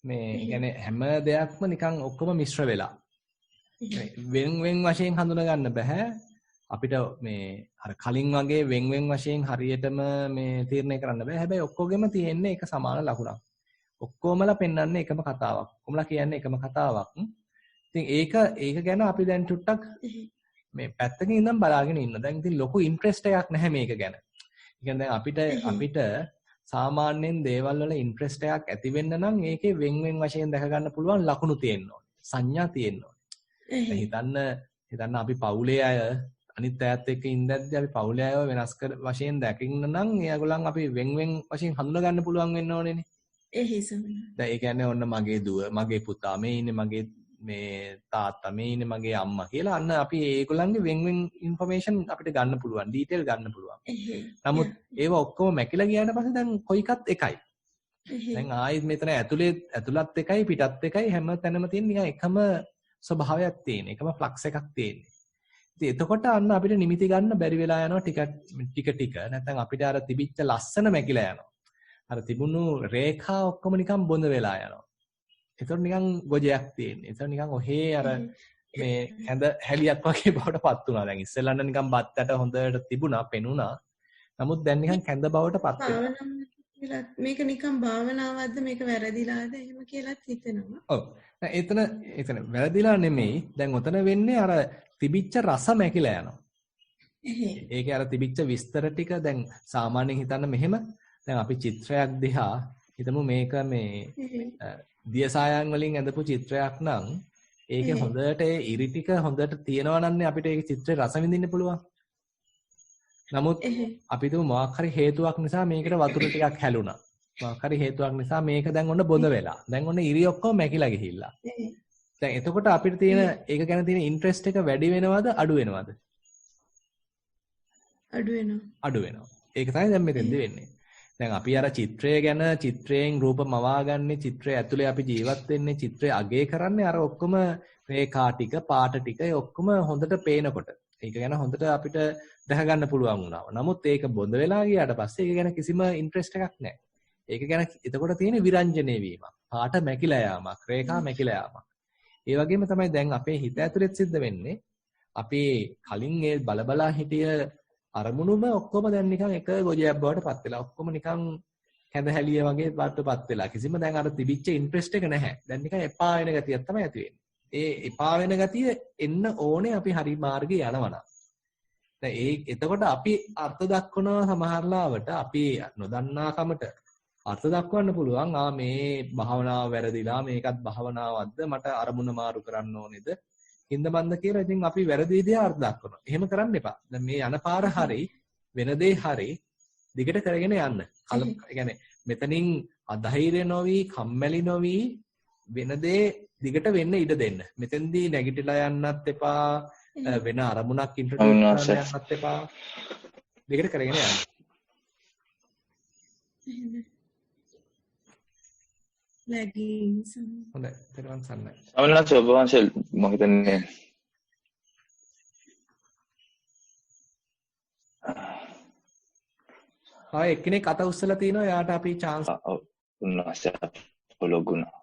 මේ කියන්නේ හැම දෙයක්ම නිකන් ඔක්කොම මිශ්‍ර වෙලා. වෙන වශයෙන් හඳුනා ගන්න බෑ. අපිට මේ අර කලින් වගේ වෙන් වශයෙන් හරියටම මේ තීරණය කරන්න බෑ. හැබැයි ඔක්කොගෙම තියෙන්නේ එක සමාන ලකුණක්. ඔක්කොමලා පෙන්වන්නේ එකම කතාවක්. ඔක්කොමලා කියන්නේ එකම කතාවක්. ඉතින් ඒක ගැන අපි දැන් චුට්ටක් මේ පැත්තකින් ඉඳන් බලාගෙන ඉන්න. දැන් ඉතින් ලොකු ඉන්ට්‍රෙස්ට් එකක් නැහැ මේක ගැන. ඒ කියන්නේ දැන් අපිට සාමාන්‍යයෙන් දේවල් වල ඉන්ට්‍රෙස්ට් එකක් ඇති වෙන්න නම් ඒකේ වෙන් වශයෙන් දැක ගන්න පුළුවන් ලකුණු තියෙන්න ඕනේ. සංඥා තියෙන්න ඕනේ. හිතන්න අපි පවුලේ අය අනිත් අයත් එක්ක ඉඳද්දී අපි පවුලේ අයව වෙනස් කර වශයෙන් දැකින්න නම් ඒගොල්ලන් අපි වෙන් වශයෙන් හඳුනා ගන්න පුළුවන් වෙන්න ඕනේනේ. දැන් ඒ කියන්නේ ඔන්න මගේ දුව, මගේ පුතා, මේ ඉන්නේ මගේ මේ තාත්තා, මේ ඉන්නේ මගේ අම්මා කියලා අන්න අපි ඒගොල්ලන්ගේ වෙන් ඉන්ෆර්මේෂන් අපිට ගන්න පුළුවන්, ඩීටේල් ගන්න පුළුවන්. නමුත් ඒව ඔක්කොම මැකිලා ගියාට පස්සේ දැන් කොයිකත් එකයි. දැන් ආයෙත් මෙතන ඇතුළත් එකයි පිටත් එකයි හැම තැනම තියෙන නිකන් එකම ස්වභාවයක් තියෙන, එකම ෆ්ලක්ස් එකක් තියෙන්නේ. ඉතින් එතකොට අන්න අපිට නිමිති ගන්න බැරි වෙලා යනවා ටික. නැත්නම් අපිට අර තිබිච්ච ලස්සන මැකිලා යනවා. අර තිබුණු රේඛා ඔක්කොම නිකන් බොඳ වෙලා යනවා. ඒතකොට නිකන් ගොජයක් තියෙන්නේ. ඒතකොට නිකන් ඔහේ අර මේ ඇඳ හැලියක් වගේ බවට පත් වුණා. දැන් ඉස්සෙල්ලන්න නිකන් බත්තට හොඳට තිබුණා, පෙනුණා. නමුත් දැන් නිකන් කැඳ බවට පත් වෙනවා. මේක නිකන් භාවනාවක්ද මේක වැරදිලාද එහෙම කියලාත් හිතෙනවා. ඔව්. එතන වැරදිලා නෙමෙයි. දැන් ඔතන වෙන්නේ අර තිබිච්ච රස මැකිලා යනවා. ඒකේ අර තිබිච්ච විස්තර ටික දැන් සාමාන්‍යයෙන් හිතන්න මෙහෙම දැන් අපි චිත්‍රයක් දිහා හිතමු මේක මේ දියසායන් වලින් ඇඳපු චිත්‍රයක් නම් ඒකේ හොඳට ඒ ඉරි ටික හොඳට තියෙනවා නන්නේ අපිට ඒ චිත්‍රේ රස විඳින්න පුළුවන්. නමුත් අපි තුමු මොකක් හරි හේතුවක් නිසා මේකට වතුර ටිකක් හැලුණා. මොකක් හරි හේතුවක් නිසා මේක දැන් ඔන්න බොඳ වෙලා. දැන් ඔන්න ඉරි ඔක්කොම මැකිලා ගිහිල්ලා. දැන් එතකොට අපිට තියෙන ඒක ගැන තියෙන ඉන්ට්‍රෙස්ට් එක වැඩි වෙනවද අඩු වෙනවද? අඩු වෙනවා. ඒක තමයි දැන් මෙතෙන්දි වෙන්නේ. දැන් අපි අර චිත්‍රය ගැන චිත්‍රයෙන් රූප මවාගන්නේ චිත්‍රය ඇතුලේ අපි ජීවත් වෙන්නේ චිත්‍රය අගය කරන්නේ අර ඔක්කොම රේඛා ටික පාට ටික ඔක්කොම හොඳට පේනකොට ඒක ගැන හොඳට අපිට දැක ගන්න පුළුවන් වුණා. නමුත් ඒක බොඳ වෙලා ගියාට පස්සේ ඒක ගැන කිසිම ඉන්ට්‍රෙස්ට් එකක් නැහැ. ඒක ගැන එතකොට තියෙන විරංජනේ වීමක්. පාට මැකිලා යාමක්, රේඛා මැකිලා යාමක්. ඒ වගේම තමයි දැන් අපේ හිත ඇතුලෙත් සිද්ධ වෙන්නේ. අපි කලින් ඒ බලබලා හිටිය අරමුණුම ඔක්කොම දැන් නිකන් එක ගොජයක් බවට පත් වෙලා ඔක්කොම නිකන් කැඳ හැලිය වගේ බවටපත් වෙලා කිසිම දැන් අර තිබිච්ච ඉන්ට්‍රෙස්ට් එක නැහැ. දැන් නිකන් එපා වෙන ගතියක් තමයි ඇති වෙන්නේ. ඒ එපා වෙන ගතිය එන්න ඕනේ අපි හරි මාර්ගේ යනවනම්. දැන් එතකොට අපි අර්ථ දක්වනවා සමහරලාවට අපි නොදන්නා කමට අර්ථ දක්වන්න පුළුවන්. මේ භාවනාව වැරදිලා මේකත් භාවනාවක්ද මට අරමුණ මාරු කරන්න ඕනේද? හින්ද මන්ද කියලා ඉතින් අපි වැරදි විදිහ අර්ථ දක්වනවා. එහෙම කරන්න එපා. දැන් මේ යන පාර හරි වෙන දේ හරි දිගට කරගෙන යන්න. ඒ කියන්නේ මෙතනින් අධෛර්ය නොවි, කම්මැලි නොවි වෙන දේ දිගට වෙන්න ඉඩ දෙන්න. මෙතෙන්දී නැගිටලා යන්නත් එපා. වෙන අරමුණක් ඉන්ට්‍රොඩියුස් කරන්න යන්නත් එපා. දිගට කරගෙන යන්න. leggings හොඳයි. තේරුම් ගන්නයි. අමලනාත් ඔබ වහන්සේ මම හිතන්නේ ආයෙ එක්කෙනෙක් අත උස්සලා තිනවා. යාට අපි chance උන්වහන්සේ ලොගුණා.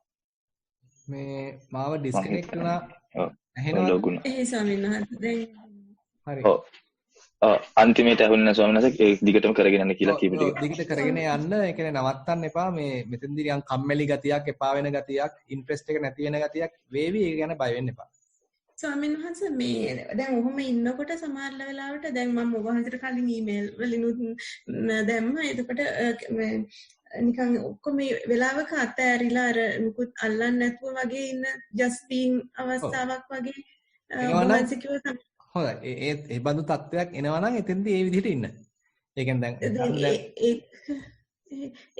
මේ මාව ඩිස්කනෙක්ට් වුණා. ඔව් ලොගුණා. ඒ ස්වාමීන් වහන්සේ දැන් හරි. ඔව් අන්තිමේට ඇහුන්නේ ස්වාමීන් වහන්සේ ඒ දිගටම කරගෙන යන්න කියලා කීප ටික. දිගට කරගෙන යන්න. ඒ කියන්නේ නවත්තන්න එපා. මේ මෙතෙන්දී නිකන් කම්මැලි ගතියක්, එපා වෙන ගතියක්, ඉන්ට්‍රෙස්ට් එක නැති වෙන ගතියක් වේවි. ඒක ගැන බය වෙන්න එපා. ස්වාමීන් වහන්සේ මේ දැන් ඔහොම ඉන්නකොට සමහර වෙලාවට දැන් මම ඔබ වහන්සේට කලින් ඊමේල් වලිනුත් දැම්මා. එතකොට නිකන් ඔක්කොම මේ වෙලාවක අතෑරිලා අර මුකුත් අල්ලන්නේ නැතුව වගේ ඉන්න just being අවස්ථාවක් වගේ වහන්සේ කිව්වා. හොඳයි. ඒ බඳු තත්ත්වයක් එනවා නම් එතෙන්දී ඒ විදිහට ඉන්න. ඒ කියන්නේ දැන්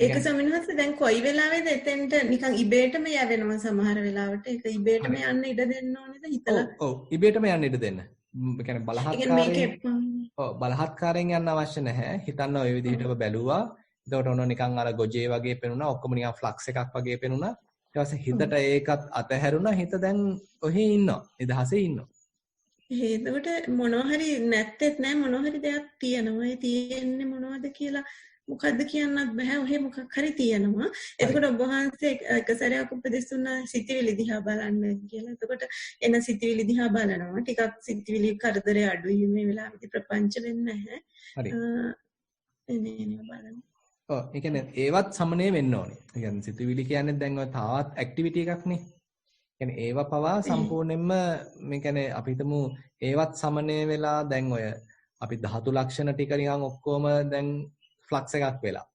ඒක සමිනහස දැන් කොයි වෙලාවෙද එතෙන්ට නිකන් ඉබේටම යවෙනවා සමහර වෙලාවට. ඒක ඉබේටම යන්න ඉඩ දෙන්න ඕනේද හිතලා? ඔව් ඉබේටම යන්න ඉඩ දෙන්න. ඒ කියන්නේ බලහත්කාරයෙන් යන්න අවශ්‍ය නැහැ. හිතන්න ඔය විදිහට ඔබ බැලුවා. එතකොට ඔන්න නිකන් අර ගොජේ වගේ පෙනුණා. ඔක්කොම නිකන් ෆ්ලක්ස් එකක් වගේ පෙනුණා. ඊට පස්සේ හිතට ඒකත් අතහැරුණා. හිත දැන් ඔහේ ඉන්නවා. නිදහසේ ඉන්නවා. එතකොට මොනවා හරි නැත්තේත් නෑ මොනවා හරි දෙයක් තියෙනවා. ඒ තියෙන්නේ මොනවද කියලා මොකද්ද කියන්නත් බෑ. ඔහේ මොකක් හරි තියෙනවා. එතකොට ඔබ වහන්සේ එක සැරයක් උපදෙස් දුන්නා සිතිවිලි දිහා බලන්න කියලා. එතකොට එන සිතිවිලි දිහා බලනවා. ටිකක් සිතිවිලි කරදරේ අඩුයි මේ වෙලාවේදී ප්‍රපංච වෙන්නේ නැහැ. හරි. එනේ බලන්න. ඔව් ඒ කියන්නේ ඒවත් සමනය වෙන්න ඕනේ. ඒ කියන්නේ සිතුවිලි කියන්නේ දැන් ඔය තාවත් ඇක්ටිවිටි එකක්නේ. කියන්නේ ඒව පවා සම්පූර්ණයෙන්ම මේ කියන්නේ අපි හිතමු ඒවත් සමනය වෙලා දැන් ඔය අපි ධාතු ලක්ෂණ ටික නිකන් ඔක්කොම දැන් ෆ්ලක්ස් එකක් වෙලා.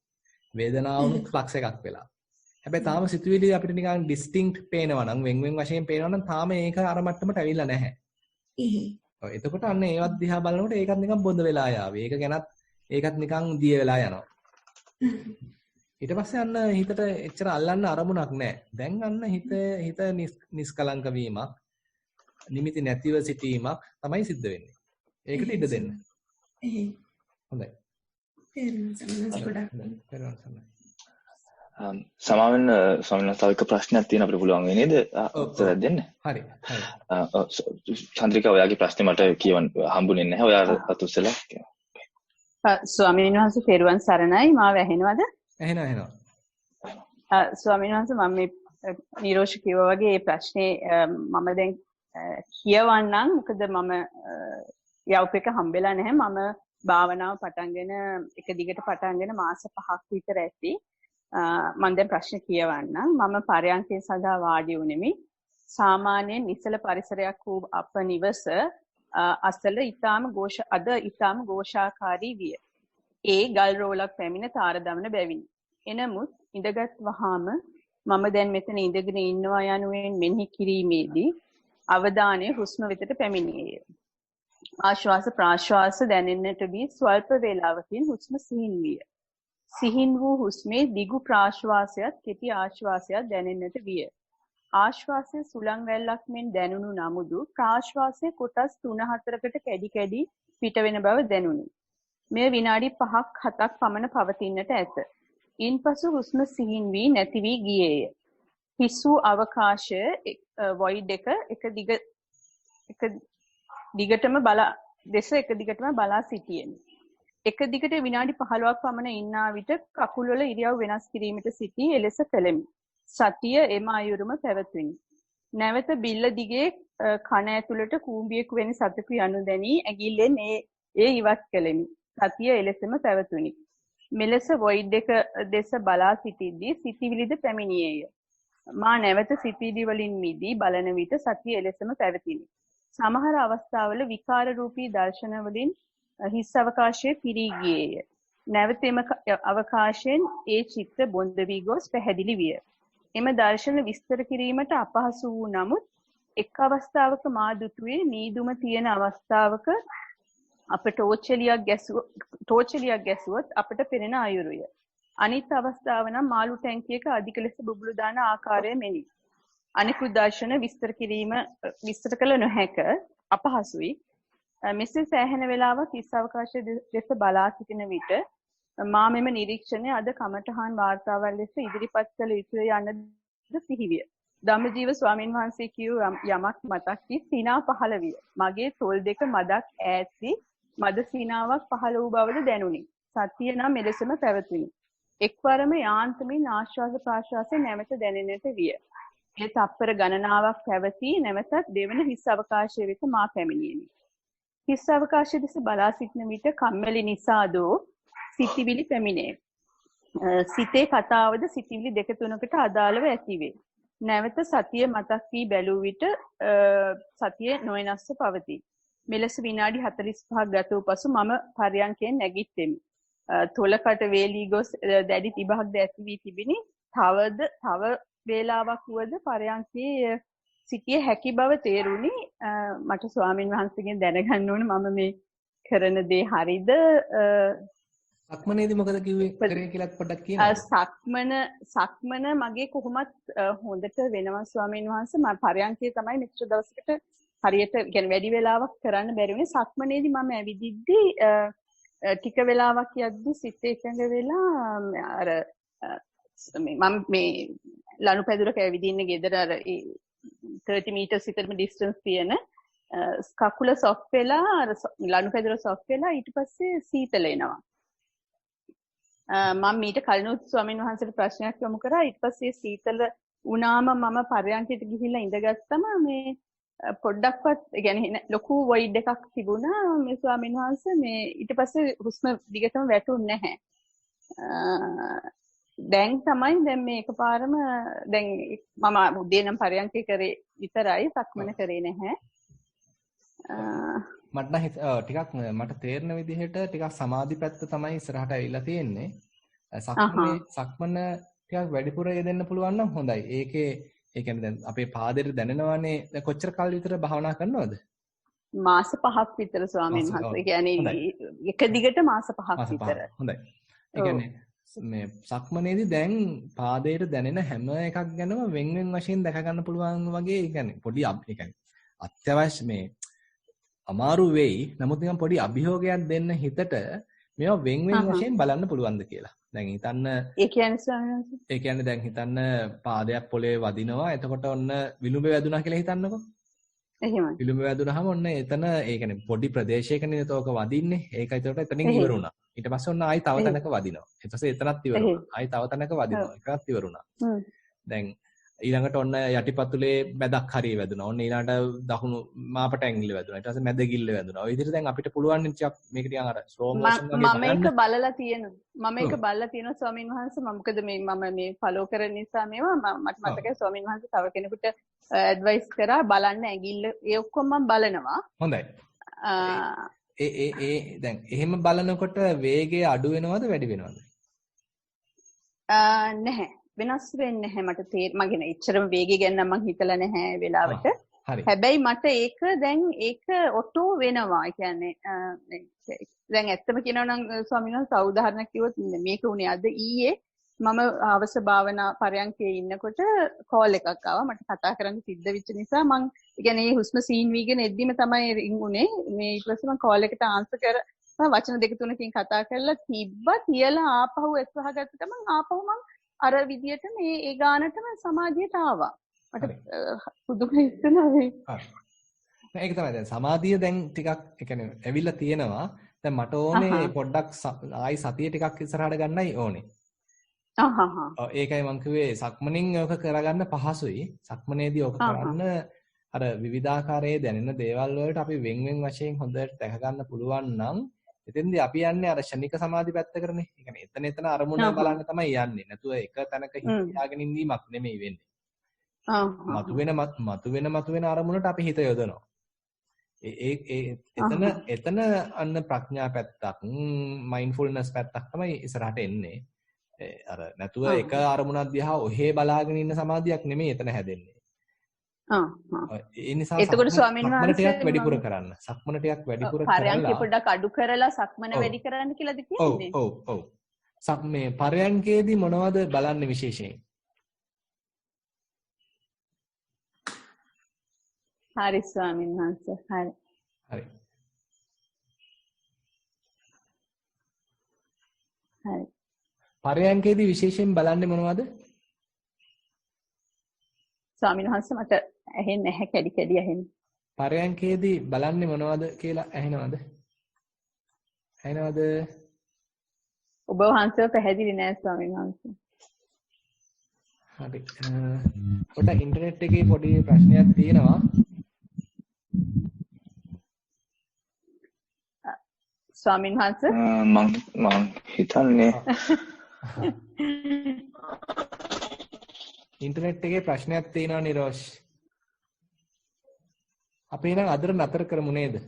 වේදනාවුත් ෆ්ලක්ස් එකක් වෙලා. හැබැයි තාම සිතුවිලි අපිට නිකන් ඩිස්ටින්ක්ට් පේනවා නම් වෙන් වශයෙන් පේනවා නම් තාම ඒක අර මට්ටමට ඇවිල්ලා නැහැ. ඔව් එතකොට අන්න ඒවත් දිහා බලනකොට ඒකත් නිකන් බොඳ වෙලා යාවි. ඒක ගැනත් ඒකත් නිකන් දිය වෙලා යනවා. ඊට පස්සේ අන්න හිතට එච්චර අල්ලන්න අරමුණක් නැහැ. දැන් අන්න හිත නිස්කලංක වීමක්, නිමිති නැතිව සිටීමක් තමයි සිද්ධ වෙන්නේ. ඒකට ඉඩ දෙන්න. හොඳයි. සමාවෙන්න ස්වාමීන් වහන්සේ එක ප්‍රශ්නයක් තියෙන අපිට පුළුවන් වෙන්නේ නේද? උත්තර දෙන්න. හරි. චන්ද්‍රිකා ඔයාගේ ප්‍රශ්නේ මට කියවන්න හම්බුනේ නැහැ. ඔයා අත උස්සලා ස්වාමීන් වහන්සේ පෙරුවන් සරණයි. මාව ඇහෙනවද? ඇහෙනවා. ස්වාමීන් වහන්සේ මම මේ නිරෝෂ කිව්වා වගේ මේ ප්‍රශ්නේ මම දැන් කියවන්නම්. මොකද මම යව් එක හම්බෙලා නැහැ. මම භාවනාව පටන්ගෙන එක දිගට පටන්ගෙන මාස 5ක් විතර ඇති. මම දැන් ප්‍රශ්න කියවන්නම්. මම පරයන්කේ සඳහා වාඩි වුණෙමි. සාමාන්‍යයෙන් නිසල පරිසරයක් වූ අප නිවස අසල ඊටාම ഘോഷාකාරී විය. ඒ ගල් රෝලක් පැමිණ තාර දමන බැවිනි. එනමුත් ඉඳගත් වහාම මම දැන් මෙතන ඉඳගෙන ඉන්නවා යනුවෙන් මෙනෙහි කිරීමේදී අවධානය හුස්ම වෙතට පැමිණියේය. ආශ්වාස ප්‍රාශ්වාස දැනෙන්නට වී ස්වල්ප වේලාවකින් හුස්ම සිහින් විය. සිහින් වූ හුස්මේ දිගු ප්‍රාශ්වාසයත් කෙටි ආශ්වාසයත් දැනෙන්නට විය. ආශ්වාසයේ සුළං වැල්ලක් මෙන් දැනුණු නමුදු ප්‍රාශ්වාසයේ කොටස් 3-4කට කැඩි කැඩි පිටවෙන බව දැනුනි. මෙය විනාඩි 5-7ක් පමණ පවතින්නට ඇත. ඉන්පසු හුස්ම සිහින් වී නැති වී ගියේය. හිස් වූ අවකාශය වොයිඩ් එක දිගටම බලා සිටියෙමි. එක දිගට විනාඩි 15ක් පමණ ඉන්නා විට කකුල්වල ඉරියව් වෙනස් කිරීමට සිටී එලෙස කළෙමි. සතිය එම අයුරුම පැවතුණි. නැවත බිල්ල දිගේ කන ඇතුළට කූඹියෙකු වැනි සතෙකු යනු දැනී ඇඟිල්ලෙන් ඒ ඉවත් කළෙමි. සතිය එලෙසම පැවතුණි. මෙලෙස වොයිඩ් එක දෙස බලා සිටිද්දී සිතිවිලිද පැමිණියේය. මා නැවත සිතිවිලි වලින් මිදී බලන විට සතිය එලෙසම පැවතිනි. සමහර අවස්ථාවල විකාර රූපී දර්ශන වලින් හිස් අවකාශයේ පිරී ගියේය. නැවත එම අවකාශයෙන් ඒ චිත්‍ර බොඳ වී ගොස් පැහැදිලි විය. එම දර්ශන විස්තර කිරීමට අපහසු වූ නමුත් එක් අවස්ථාවක මා දුටුවේ මීදුම තියෙන අවස්ථාවක අප ටෝචලියක් ගැසුවොත් අපට පෙනෙන අයුරුය. අනිත් අවස්ථාව නම් මාළු ටැංකියක අධික ලෙස බුබුලු දාන ආකාරය මෙනි. අනිකුත් දර්ශන විස්තර කළ නොහැක අපහසුයි. මෙසේ සෑහෙන වේලාවක් තිස් අවකාශයේ දෙස බලා සිටින විට මා මෙම නිරීක්ෂණය අද කමඨහන් වාර්තාවල් ලෙස ඉදිරිපත් කළ යුතුය යන්නද සිහිවිය. ධම්මජීව ස්වාමීන් වහන්සේ කියූ යමක් මතක් වී සීනා පහළ විය. මගේ තොල් දෙක මදක් ඈත් වී මද සීනාවක් පහළ වූ බවද දැනුනි. සතිය නම් මෙලෙසම පැවතුණි. එක්වරම යාන්ත්‍රමින් ආශ්වාස ප්‍රාශ්වාසය නැවත දැනෙන්නට විය. ඒ තප්පර ගණනාවක් පැවතී නැවතත් දෙවන හිස් අවකාශය වෙත මා පැමිණියෙමි. හිස් අවකාශය දෙස බලා සිටින විට කම්මැලි නිසාදෝ සිතිවිලි පැමිණේ. සිතේ කතාවද සිතිවිලි දෙක තුනකට අදාළව ඇතිවේ. නැවත සතිය මතක් වී බැලූ විට සතිය නොවෙනස්ව පවතී. මෙලෙස විනාඩි 45ක් ගත වූ පසු මම පර්යංකයෙන් නැගිට්ටෙමි. තොලකට වේලී ගොස් දැඩි තිබහක්ද ඇති වී තිබිනි. තව වේලාවක් වුවද පර්යංකයේ සිටිය හැකි බව තේරුණි. මට ස්වාමින් වහන්සේගෙන් දැනගන්න ඕන මම මේ කරන දේ හරිද? සක්මනේදී මොකද කිව්වේ කරේ කියලා පොඩ්ඩක් කියන්න. සක්මන මගේ කොහොමත් හොඳට වෙනවා ස්වාමීන් වහන්සේ. මම පරයන්කේ තමයි මෙච්චර දවසකට හරියට කියන්නේ වැඩි වෙලාවක් කරන්න බැරි වුණේ. සක්මනේදී මම ඇවිදිද්දි ටික වෙලාවක් යද්දි සිත එකඟ වෙලා අර මම මේ ලනුපැදුරක ඇවිදින්න ගෙදර අර 30 meters විතරම distance තියෙන කකුල soft වෙලා අර ලනුපැදුර soft වෙලා ඊට පස්සේ සීතල එනවා. මම ඊට කලිනුත් ස්වාමීන් වහන්සේට ප්‍රශ්නයක් යොමු කරා. ඊට පස්සේ සීතල වුණාම මම පරයන්කයට ගිහිල්ලා ඉඳගත්තම මේ පොඩ්ඩක්වත් يعني ලොකු වොයිඩ් එකක් තිබුණා මේ ස්වාමීන් වහන්සේ. මේ ඊට පස්සේ හුස්ම දිගටම වැටුන්නේ නැහැ. දැන් මේ එකපාරම දැන් මම උදේ නම් පරයන්කේ කරේ විතරයි සක්මන කරේ නැහැ. මට නම් ටිකක් මට තේරෙන විදිහට ටිකක් සමාධි පැත්ත තමයි ඉස්සරහට ඇවිල්ලා තියෙන්නේ. සක්මන ටිකක් වැඩිපුර යෙදෙන්න පුළුවන් නම් හොඳයි. ඒ කියන්නේ දැන් අපේ පාදෙට දැනෙනවානේ. දැන් කොච්චර කාල විතර භාවනා කරනවද? මාස 5ක් විතර ස්වාමීන් වහන්සේ. කියන්නේ එක දිගට මාස 5ක් විතර. හොඳයි. ඒ කියන්නේ මේ සක්මනේදී දැන් පාදයට දැනෙන හැම එකක් ගැනම වෙන වශයෙන් දැක ගන්න පුළුවන් වගේ. ඒ කියන්නේ පොඩි අත්‍යවශ්‍ය මේ අමාරු වෙයි. නමුත් නිකන් පොඩි අභියෝගයක් දෙන්න හිතට මේවා වෙන වශයෙන් බලන්න පුළුවන්ද කියලා. දැන් හිතන්න ඒ කියන්නේ දැන් හිතන්න පාදයක් පොළවේ වදිනවා. එතකොට ඔන්න විලුඹ වැදුනා කියලා හිතන්නකෝ. එහෙමයි. විලුඹ වැදුනහම ඔන්න එතන ඒ කියන්නේ පොඩි ප්‍රදේශයකනේ තෝක වදින්නේ. ඒක ඒතකොට එතනින් ඉවර වුණා. ඊට පස්සේ ඔන්න ආයි තව තැනක වදිනවා. ඊට පස්සේ එතනත් ඉවර වුණා. ආයි තව තැනක වදිනවා. ඒකත් ඉවර වුණා. දැන් ඊළඟට ඔන්න යටිපතුලේ මැදක් හරිය වැදුනා. ඔන්න ඊළඟට දකුණු මාපට ඇඟිල්ල වැදුනා. ඊට පස්සේ මැද ගිල්ල වැදුනා. ඔය විදිහට දැන් අපිට පුළුවන් ටිකක් මේක ටිකක් අර ස්ලෝ මෝෂන් වගේ මම ඒක බලලා තියෙනවා ස්වාමීන් වහන්සේ. මොකද මම මේ ෆලෝ කරන නිසා මේවා මට මතකයි ස්වාමීන් වහන්සේ තව කෙනෙකුට ඇඩ්වයිස් කරා බලන්න ඇඟිල්ල ඒ ඔක්කොම මම බලනවා. හොඳයි. දැන් එහෙම බලනකොට වේගය අඩු වෙනවද වැඩි වෙනවද? නැහැ. වෙනස් වෙන්නේ නැහැ මට මගෙන එච්චරම වේගය ගැන නම් මම හිතලා නැහැ වෙලාවට. හැබැයි මට ඒක ඔටෝ වෙනවා. ඒ කියන්නේ දැන් ඇත්තම කියනවා නම් ස්වාමීන් වහන්සේ උදාහරණයක් කිව්වොත් මේක උනේ අද ඊයේ මම අවස භාවනා පරයන්කේ ඉන්නකොට කෝල් එකක් ආවා. මට කතා කරන්න සිද්ධ වෙච්ච නිසා මම කියන්නේ මේ හුස්ම සීන් වීගෙන එද්දිම තමයි රින් උනේ. මේ ඊට පස්සේ මම කෝල් එකට ආන්සර් කර වචන දෙක තුනකින් කතා කරලා තියලා ආපහු එක්වහගත්ත ගමන් ආපහු මම අර විදියට මේ ගානටම සමාධියට ආවා. මට පුදුම හිතුණා මේ. ඒක තමයි දැන් සමාධිය දැන් ටිකක් ඒ කියන්නේ ඇවිල්ලා තියෙනවා. දැන් මට ඕනේ පොඩ්ඩක් ආයි සතිය ටිකක් ඉස්සරහට ගන්නයි ඕනේ. ඒකයි මම කිව්වේ සක්මනින් ඔක කරගන්න පහසුයි. සක්මනේදී ඔක කරන්න අර විවිධාකාරයේ දැනෙන දේවල් වලට අපි වෙන් වශයෙන් හොඳට දැක ගන්න පුළුවන් නම් එතෙන්දී අපි යන්නේ අර ශනික සමාධි පැත්තකටනේ. ඒ කියන්නේ එතන අරමුණ බලන්න තමයි යන්නේ. නැතුව එක තැනක හිතාගෙන ඉඳීමක් නෙමෙයි වෙන්නේ. මතුවෙන අරමුණට අපි හිත යොදනවා. එතන අන්න ප්‍රඥා පැත්තක්, මයින්ඩ්ෆුල්නස් පැත්තක් තමයි ඉස්සරහට එන්නේ. අර නැතුව එක අරමුණක් දිහා ඔහේ බලාගෙන ඉන්න සමාධියක් නෙමෙයි එතන හැදෙන්නේ. ඒ නිසා එතකොට ස්වාමීන් සක්මන වහන්සේ ටිකක් වැඩිපුර කරන්න. සක්මන ටිකක් වැඩිපුර පරයන්කේ කරලා පොඩ්ඩක් අඩු කරලා සක්මන වැඩි කරන්න කියලාද කියන්නේ? ඔව්. මේ පරයන්කේදී මොනවද බලන්නේ විශේෂයෙන්? හරි ස්වාමීන් වහන්සේ. හරි. පරයන්කේදී විශේෂයෙන් බලන්නේ මොනවද? ස්වාමීන් වහන්සේ මට ඇහෙන්නේ නැහැ කැඩි කැඩි ඇහෙන්නේ. පරයන්කේදී බලන්නේ මොනවද කියලා ඇහෙනවද? ඔබ වහන්සේව පැහැදිලි නෑ ස්වාමීන් වහන්සේ. හරි. පොඩ්ඩක් ඉන්ටර්නෙට් එකේ පොඩි ප්‍රශ්නයක් තියෙනවා. ස්වාමීන් වහන්සේ මං හිතන්නේ ඉන්ටර්නෙට් එකේ ප්‍රශ්නයක් තියෙනවා නිරෝෂ්. අපි නම් අදට නතර කරමු නේද?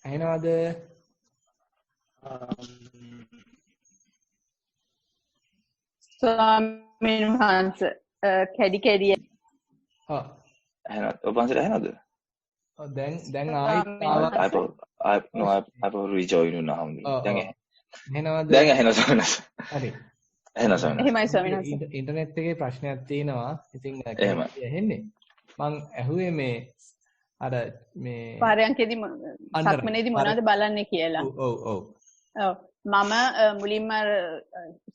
ඇහෙනවද? ස්වාමීන් වහන්සේ කැඩි කැඩි ඇහෙනවද? ඔබ වහන්සේට ඇහෙනවද? දැන් ආයෙත් rejoin වුණා හම්බුනේ. දැන් ඇහෙනවද? දැන් ඇහෙනවා. හරි. එහෙමයි ස්වාමීන් වහන්සේ. ඉන්ටර්නෙට් එකේ ප්‍රශ්නයක් තියෙනවා. ඉතින් ඇහෙන්නේ. මං ඇහුවේ මේ අර මේ පරයන්කේදී සක්මනේදී මොනවද බලන්නේ කියලා. ඔව්. මම මුලින්ම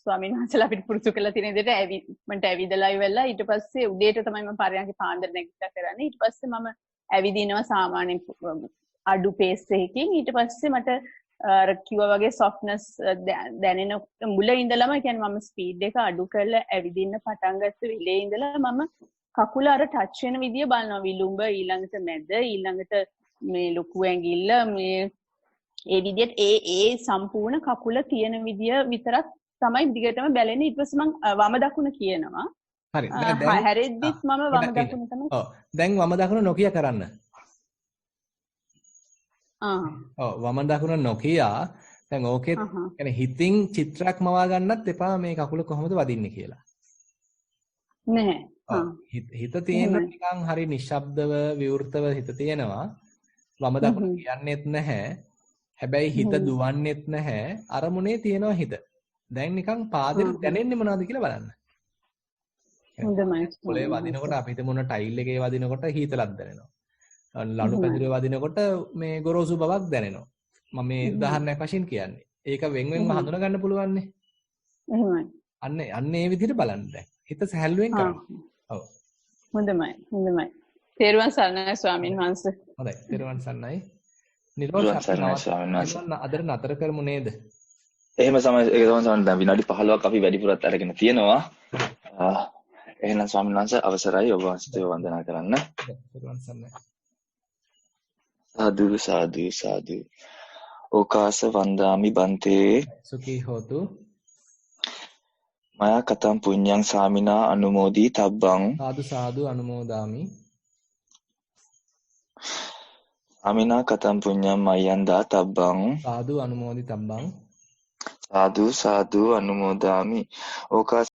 ස්වාමීන් වහන්සේලා අපිට පුරුදු කරලා තියෙන විදිහට මන්ට ඇවිදලා ඉවරලා ඊට පස්සේ උදේට තමයි මම පරයන්කේ පාන්දර නැගිටලා කරන්නේ. ඊට පස්සේ මම ඇවිදිනවා සාමාන්‍ය අඩු පේස් එකකින්. ඊට පස්සේ මට අර කිව්වා වගේ softness දැනෙන මුල ඉඳලම කියන්නේ මම ස්පීඩ් එක අඩු කරලා ඇවිදින්න පටන් ගත්ත වෙලේ ඉඳලා මම කකුල අර ටච් වෙන විදිය බලනවා. විලුඹ ඊළඟට මැද ඊළඟට මේ ලොකු ඇඟිල්ල මේ ඒ විදිහට ඒ සම්පූර්ණ කකුල තියෙන විදිය විතරක් තමයි දිගටම බැලෙන්නේ. ඊට පස්සේ මම වම දකුණ කියනවා. හරි. හැරෙද්දිත් මම වම දකුණ තමයි. දැන් වම දකුණ නොකිය කරන්න. වම දකුණ නොකිය දැන් ඕකේ يعني හිතින් චිත්‍රයක් මවා ගන්නත් එපා මේ කකුල කොහොමද වදින්නේ කියලා. නැහැ. හිත තියෙන නිකන් හරි නිශ්ශබ්දව විවෘතව හිත තියෙනවා. වම දකුණ කියන්නේත් නැහැ. හැබැයි හිත දුවන්නේත් නැහැ. අරමුණේ තියෙනවා හිත. දැන් නිකන් පාදෙට දැනෙන්නේ මොනවද කියලා බලන්න. හොඳයි. පොළේ වදිනකොට අපි හිතමු ටයිල් එකේ වදිනකොට හීතලක් දැනෙනවා. ලණු පැදුරේ වදිනකොට මේ ගොරෝසු බවක් දැනෙනවා. මම මේ උදාහරණයක් වශයෙන් කියන්නේ. ඒක වෙන් වෙන්ව හඳුනා ගන්න පුළුවන් නේ. එහෙමයි. අන්න ඒ විදිහට බලන්න දැන්. හිත සැහැල්ලුවෙන් කරන්න. ඔව්. හොඳයි. තෙරුවන් සරණයි ස්වාමීන් වහන්සේ. හොඳයි. තෙරුවන් සරණයි. නිරෝධ අදට නතර කරමු නේද? එහෙම තමයි. ඒක තමයි දැන් විනාඩි 15ක් අපි වැඩිපුරත් අරගෙන තියෙනවා. එහෙනම් ස්වාමීන් වහන්සේ අවසරයි ඔබ වහන්සේව වන්දනා කරන්න. තෙරුවන් සරණයි. සාදු ඕකාස වන්දාමි බන්තේ සුඛී හෝතු මයා කතම් පුඤ්ඤං සාමිනා අනුමෝදී තබ්බං සාදු අනුමෝදාමි සාමිනා කතම් පුඤ්ඤං මයං දා තබ්බං සාදු අනුමෝදි තබ්බං සාදු අනුමෝදාමි ඕකාස